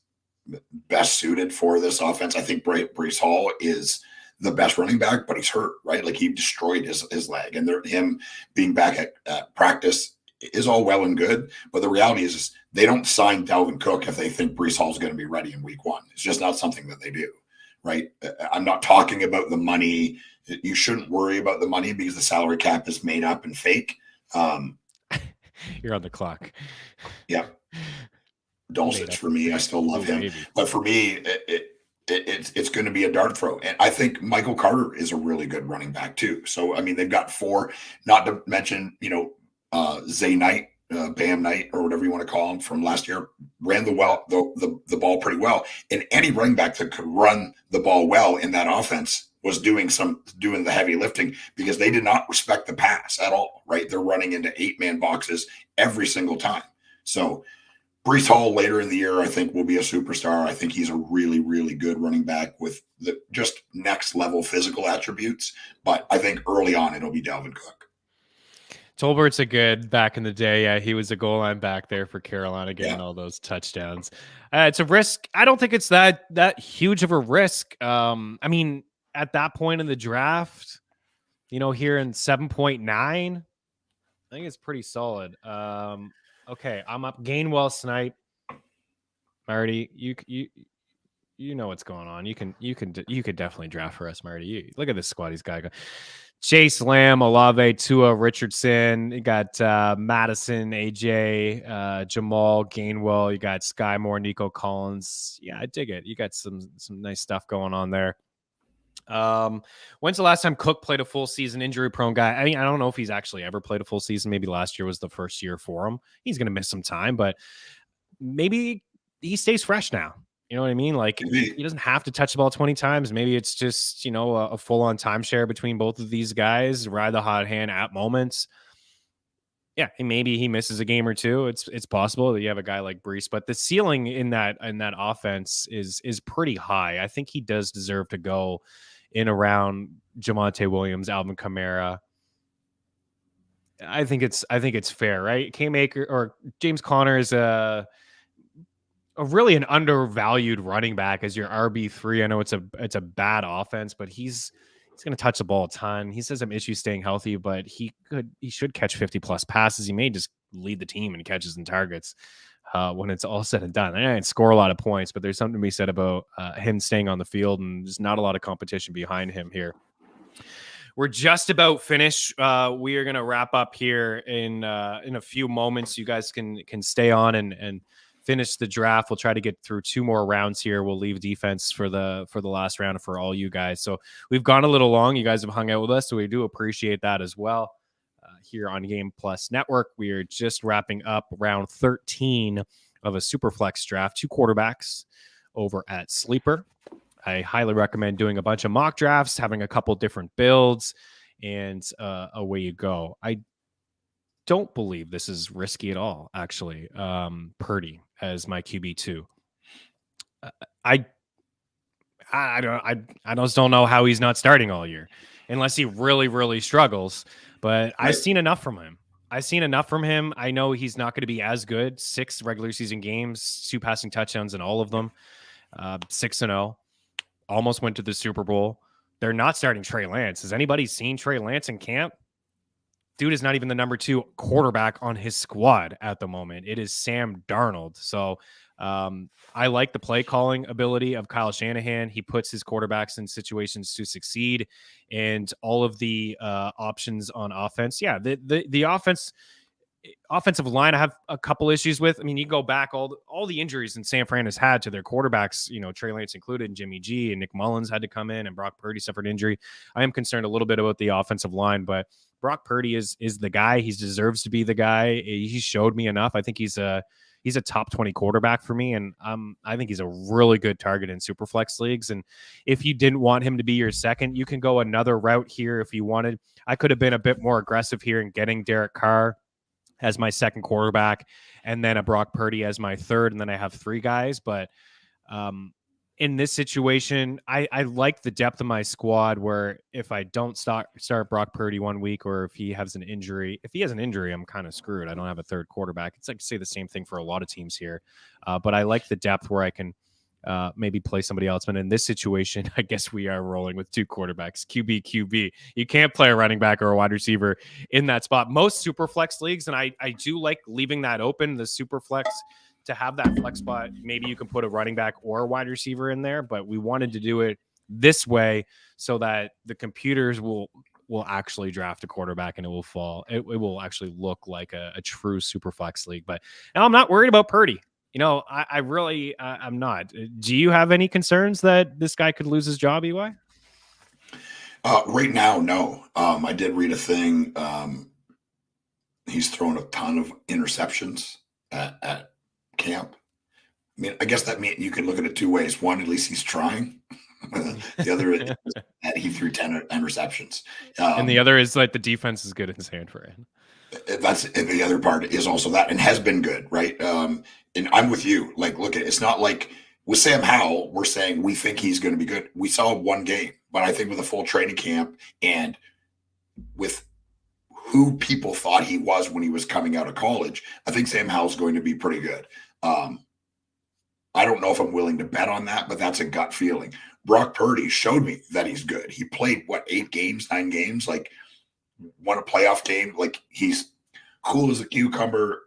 B: best suited for this offense. I think Breece Hall is the best running back, but he's hurt, right? Like he destroyed his leg, and him being back at practice is all well and good. But the reality is they don't sign Dalvin Cook if they think Breece Hall is going to be ready in week 1. It's just not something that they do, right? I'm not talking about the money. You shouldn't worry about the money because the salary cap is made up and fake.
A: You're on the clock.
B: Yeah. Dulcich for me. I still love him. Maybe. But for me, it's going to be a dart throw. And I think Michael Carter is a really good running back too. So, I mean, they've got 4, not to mention, Zay Knight, Bam Knight, or whatever you want to call him from last year, ran the ball pretty well. And any running back that could run the ball well in that offense was doing the heavy lifting because they did not respect the pass at all, right? They're running into 8-man boxes every single time. So Breece Hall later in the year, I think, will be a superstar. I think he's a really, really good running back with the just next level physical attributes. But I think early on, it'll be Dalvin Cook.
A: Tolbert's a good back in the day. Yeah, he was a goal line back there for Carolina, getting all those touchdowns. It's a risk. I don't think it's that huge of a risk. I mean, at that point in the draft, here in 7.9, I think it's pretty solid. Okay, I'm up. Gainwell snipe. Marty, you know what's going on. You could definitely draft for us, Marty. Look at this squad he's got. Chase, Lamb, Olave, Tua, Richardson. You got Madison, AJ, Jamal, Gainwell. You got Sky Moore, Nico Collins. Yeah, I dig it. You got some nice stuff going on there. When's the last time Cook played a full season? Injury prone guy. I mean, I don't know if he's actually ever played a full season. Maybe last year was the first year for him. He's going to miss some time, but maybe he stays fresh now. You know what I mean? Like he doesn't have to touch the ball 20 times. Maybe it's just, a full-on timeshare between both of these guys, ride the hot hand at moments. Yeah, maybe he misses a game or two. It's possible that you have a guy like Breece, but the ceiling in that offense is pretty high. I think he does deserve to go in around Javonte Williams, Alvin Kamara. I think it's fair, right? Cam Akers or James Conner is a really an undervalued running back as your RB3. I know it's a bad offense, but he's he's going to touch the ball a ton. He says some issues staying healthy, but he should catch 50+ passes. He may just lead the team in catches and targets when it's all said and done. I didn't score a lot of points, but there's something to be said about him staying on the field, and there's not a lot of competition behind him here. We're just about finished. We are going to wrap up here in a few moments. You guys can stay on and finish the draft. We'll try to get through 2 more rounds here. We'll leave defense for the last round for all you guys. So we've gone a little long. You guys have hung out with us, so we do appreciate that as well. Here on Game Plus Network, we are just wrapping up round 13 of a SuperFlex draft. 2 quarterbacks over at Sleeper. I highly recommend doing a bunch of mock drafts, having a couple different builds, and away you go. I don't believe this is risky at all, actually. Purdy as my QB2. I just don't know how he's not starting all year, unless he really, really struggles. But I've seen enough from him. I know he's not going to be as good. 6 regular season games, 2 passing touchdowns in all of them. 6-0. Almost went to the Super Bowl. They're not starting Trey Lance. Has anybody seen Trey Lance in camp? Dude is not even the number 2 quarterback on his squad at the moment. It is Sam Darnold. So I like the play calling ability of Kyle Shanahan. He puts his quarterbacks in situations to succeed, and all of the options on offense. Yeah, the offensive line I have a couple issues with. I mean, you go back all the injuries that San Fran has had to their quarterbacks, Trey Lance included, and Jimmy G and Nick Mullins had to come in, and Brock Purdy suffered injury. I am concerned a little bit about the offensive line, but Brock Purdy is the guy. He deserves to be the guy. He showed me enough. I think he's a top 20 quarterback for me, and I think he's a really good target in SuperFlex leagues. And if you didn't want him to be your second, you can go another route here if you wanted. I could have been a bit more aggressive here in getting Derek Carr as my second quarterback, and then a Brock Purdy as my third, and then I have 3 guys. But in this situation, I like the depth of my squad, where if I don't start Brock Purdy one week, or if he has an injury, I'm kind of screwed. I don't have a third quarterback. It's like say the same thing for a lot of teams here. But I like the depth where I can maybe play somebody else. But in this situation, I guess we are rolling with 2 quarterbacks, QB. You can't play a running back or a wide receiver in that spot. Most SuperFlex leagues, and I do like leaving that open, the SuperFlex, to have that flex spot. Maybe you can put a running back or a wide receiver in there, but we wanted to do it this way so that the computers will actually draft a quarterback, and it will fall. It will actually look like a true SuperFlex league. But now I'm not worried about Purdy. I really, I'm not. Do you have any concerns that this guy could lose his job, EY?
B: Right now, no. I did read a thing. He's thrown a ton of interceptions at camp. I mean, I guess that means you could look at it 2 ways. One, at least he's trying. The other is that he threw 10 interceptions.
A: And the other is like the defense is good in San Fran.
B: That's the other part is also that, and has been good, right? And I'm with you. Like, look, it's not like with Sam Howell, we're saying we think he's going to be good. We saw 1 game, but I think with a full training camp and with who people thought he was when he was coming out of college, I think Sam Howell's going to be pretty good. I don't know if I'm willing to bet on that, but that's a gut feeling. Brock Purdy showed me that he's good. He played 9 games, like won a playoff game. Like, he's cool as a cucumber.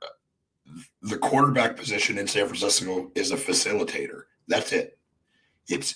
B: The quarterback position in San Francisco is a facilitator. That's it. It's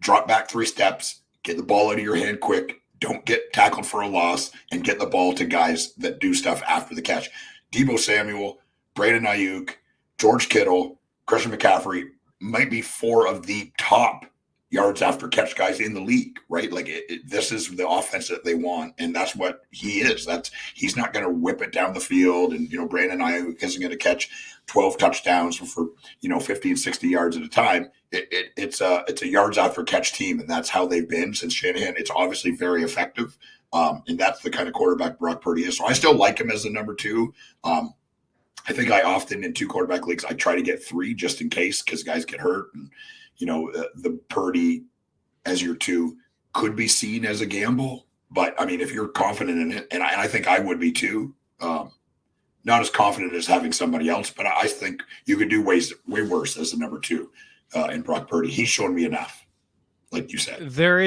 B: drop back 3 steps, get the ball out of your hand quick, don't get tackled for a loss, and get the ball to guys that do stuff after the catch. Deebo Samuel, Brandon Ayuk, George Kittle, Christian McCaffrey might be 4 of the top yards after catch guys in the league, right? Like, this is the offense that they want, and that's what he is. He's not going to whip it down the field, and Brandon Ayuk isn't going to catch 12 touchdowns for 50 and 60 yards at a time. It's a yards after catch team, and that's how they've been since Shanahan. It's obviously very effective, and that's the kind of quarterback Brock Purdy is. So I still like him as the number 2. I think I often in 2 quarterback leagues I try to get 3 just in case, because guys get hurt, and the Purdy as your 2 could be seen as a gamble. But I mean, if you're confident in it, and I think I would be too, not as confident as having somebody else, but I think you could do way worse as the number 2 in Brock Purdy. He's shown me enough. like you said.
A: There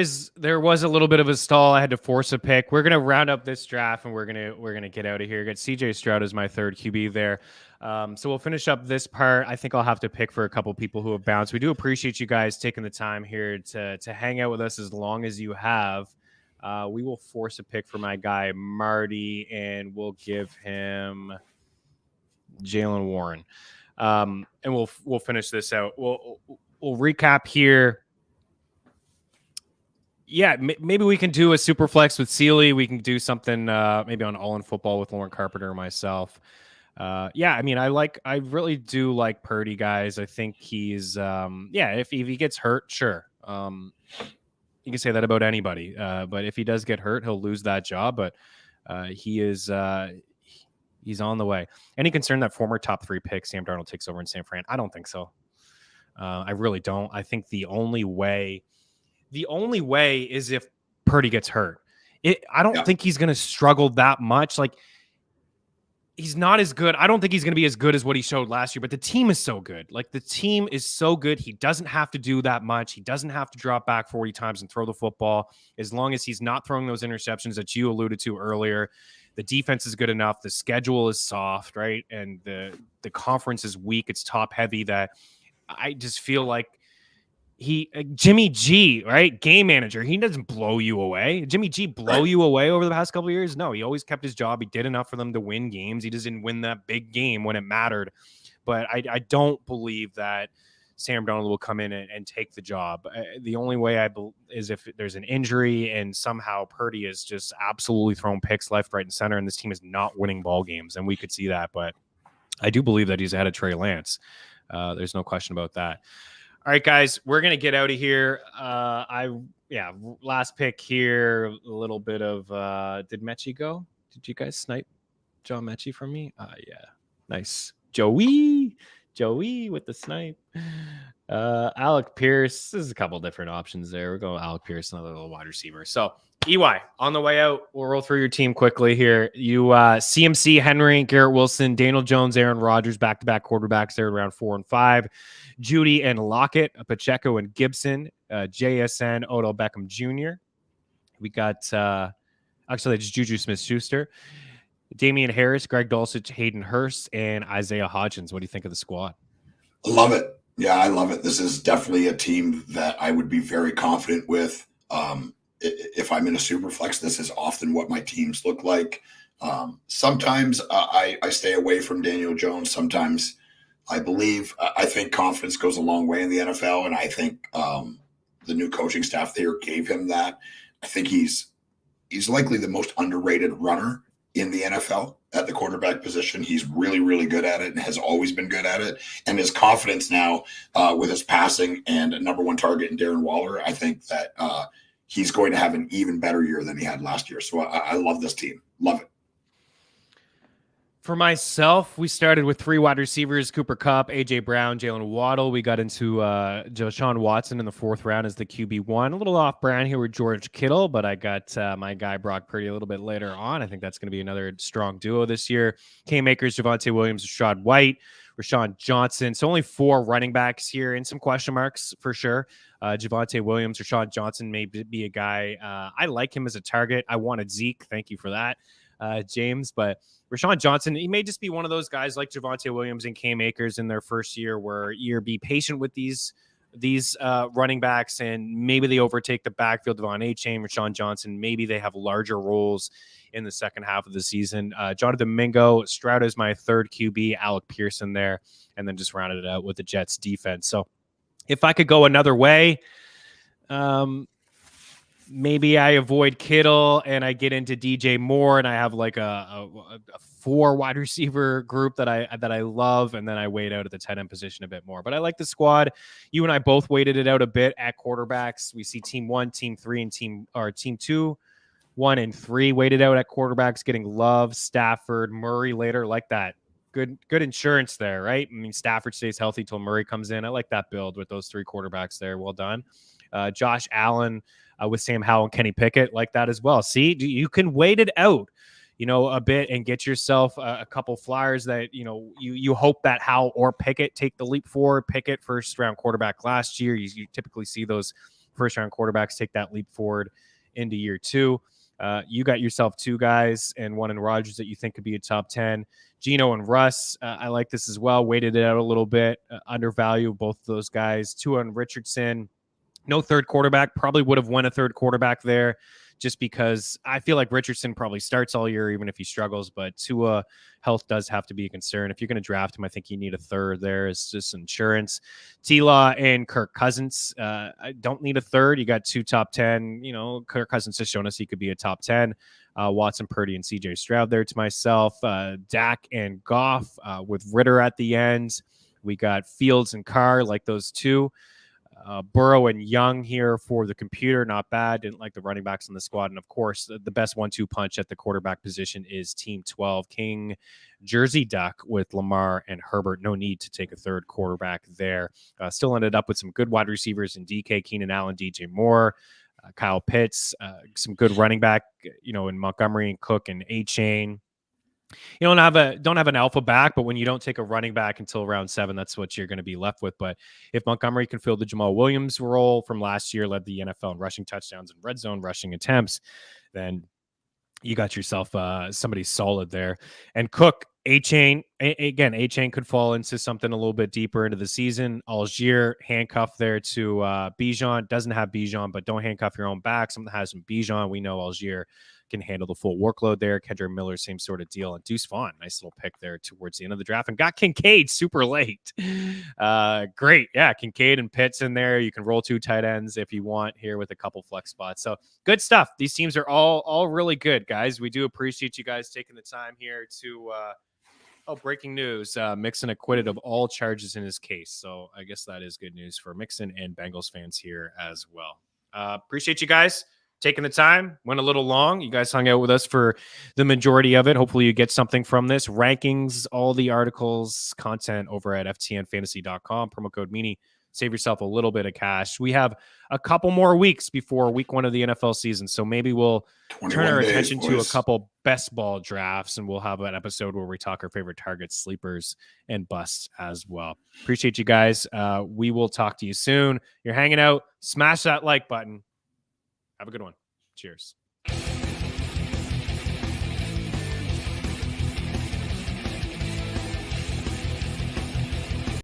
A: was a little bit of a stall. I had to force a pick. We're gonna round up this draft and we're gonna get out of here. Got CJ Stroud as my third QB there. So we'll finish up this part. I think I'll have to pick for a couple people who have bounced. We do appreciate you guys taking the time here to hang out with us as long as you have. We will force a pick for my guy Marty, and we'll give him Jalen Warren. And we'll finish this out. We'll recap here. Yeah, maybe we can do a super flex with Sealy. We can do something maybe on All in Football with Lauren Carpenter or myself. Yeah, I mean, I really do like Purdy, guys. I think he's if he gets hurt, sure. You can say that about anybody. But if he does get hurt, he'll lose that job. But he's on the way. Any concern that former top 3 pick Sam Darnold takes over in San Fran? I don't think so. I really don't. I think the only way is if Purdy gets hurt. I don't think he's going to struggle that much. Like, he's not as good. I don't think he's going to be as good as what he showed last year, but the team is so good. Like, the team is so good. He doesn't have to do that much. He doesn't have to drop back 40 times and throw the football. As long as he's not throwing those interceptions that you alluded to earlier, the defense is good enough. The schedule is soft, right? And the conference is weak. It's top heavy. That I just feel like Jimmy G, right? Game manager. He doesn't blow you away. Jimmy G blow you away over the past couple of years? No, he always kept his job. He did enough for them to win games. He just didn't win that big game when it mattered. But I don't believe that Sam Darnold will come in and take the job. The only way is if there's an injury and somehow Purdy is just absolutely throwing picks left, right, and center, and this team is not winning ball games. And we could see that. But I do believe that he's ahead of Trey Lance. There's no question about that. All right, guys, we're going to get out of here. Last pick here, a little bit of, did Mechie go? Did you guys snipe John Mechie from me? Yeah, nice. Joey with the snipe. Alec Pierce, there's a couple different options there. We're going Alec Pierce, another little wide receiver. So, EY, on the way out, we'll roll through your team quickly here. You CMC, Henry, Garrett Wilson, Daniel Jones, Aaron Rodgers, back-to-back quarterbacks there in round 4 and 5. Judy and Lockett, Pacheco and Gibson, JSN, Odell Beckham Jr. We got, actually, that's Juju Smith-Schuster, Damian Harris, Greg Dulcich, Hayden Hurst, and Isaiah Hodgins. What do you think of the squad?
B: I love it. Yeah, I love it. This is definitely a team that I would be very confident with. If I'm in a super flex, this is often what my teams look like. Sometimes I stay away from Daniel Jones. Sometimes I think confidence goes a long way in the NFL, and I think the new coaching staff there gave him that. I think he's likely the most underrated runner in the NFL at the quarterback position. He's really, really good at it and has always been good at it. And his confidence now with his passing and a number 1 target in Darren Waller, I think that he's going to have an even better year than he had last year. So I love this team. Love it.
A: For myself, we started with 3 wide receivers, Cooper Kupp, A.J. Brown, Jalen Waddle. We got into Deshaun Watson in the 4th round as the QB1. A little off-brand here with George Kittle, but I got my guy Brock Purdy a little bit later on. I think that's going to be another strong duo this year. Cam Akers, Javonte Williams, Rashad White, Rashawn Johnson. So only 4 running backs here and some question marks for sure. Javonte Williams, Rashawn Johnson may be a guy. I like him as a target. I wanted Zeke. Thank you for that, James. But Rashawn Johnson, he may just be one of those guys like Javonte Williams and Cam Akers in their first year where you're be patient with these running backs and maybe they overtake the backfield. Devon A-Chain, Rashawn Johnson, maybe they have larger roles in the second half of the season. Jonathan Mingo, Stroud is my 3rd QB, Alec Pearson there, and then just rounded it out with the Jets defense. So if I could go another way, maybe I avoid Kittle and I get into DJ Moore and I have like a 4 wide receiver group that I love, and then I wait out at the tight end position a bit more. But I like the squad. You and I both waited it out a bit at quarterbacks. We see team 1, team 3, and team 2, 1 and 3 waited out at quarterbacks, getting Love, Stafford, Murray later. Like that. Good insurance there, right? I mean, Stafford stays healthy till Murray comes in. I like that build with those 3 quarterbacks there. Well done. Josh Allen with Sam Howell and Kenny Pickett, like that as well. See, you can wait it out, a bit and get yourself a couple flyers that, you hope that Howell or Pickett take the leap forward. Pickett, 1st round quarterback last year. You typically see those first-round quarterbacks take that leap forward into year 2. You got yourself 2 guys and one in Rodgers that you think could be a top 10. Gino and Russ, I like this as well. Weighted it out a little bit. Undervalue both of those guys. Tua and Richardson. No third quarterback. Probably would have won a third quarterback there just because I feel like Richardson probably starts all year, even if he struggles. But Tua health does have to be a concern. If you're going to draft him, I think you need a third there as just insurance. T-Law and Kirk Cousins. I don't need a third. You got 2 top 10. You know, Kirk Cousins has shown us he could be a top 10. Watson, Purdy, and CJ Stroud there to myself. Dak and Goff with Ritter at the end. We got Fields and Carr, like those 2. Burrow and Young here for the computer. Not bad. Didn't like the running backs in the squad. And, of course, the best 1-2 punch at the quarterback position is Team 12. King Jersey Duck with Lamar and Herbert. No need to take a third quarterback there. Still ended up with some good wide receivers in DK, Keenan Allen, DJ Moore, Kyle Pitts, some good running back, in Montgomery and Cook and A-Chain. You don't have an alpha back, but when you don't take a running back until round 7, that's what you're going to be left with. But if Montgomery can fill the Jamal Williams role from last year, led the NFL in rushing touchdowns and red zone rushing attempts, then you got yourself somebody solid there. And Cook, A-Chain could fall into something a little bit deeper into the season. Algier handcuffed there to Bijan. Doesn't have Bijan, but don't handcuff your own back. Someone that has some Bijan. We know Algier can handle the full workload there. Kendra Miller, same sort of deal. And Deuce Vaughn, nice little pick there towards the end of the draft. And got Kincaid super late. Great. Yeah, Kincaid and Pitts in there. You can roll 2 tight ends if you want here with a couple flex spots. So good stuff. These teams are all really good, guys. We do appreciate you guys taking the time here to breaking news. Mixon acquitted of all charges in his case. So I guess that is good news for Mixon and Bengals fans here as well. Appreciate you guys taking the time. Went a little long. You guys hung out with us for the majority of it. Hopefully you get something from this. Rankings, all the articles, content over at ftnfantasy.com. Promo code Meaney. Save yourself a little bit of cash. We have a couple more weeks before week 1 of the NFL season. So maybe we'll turn our attention to a couple best ball drafts, and we'll have an episode where we talk our favorite targets, sleepers, and busts as well. Appreciate you guys. We will talk to you soon. You're hanging out. Smash that like button. Have a good one. Cheers.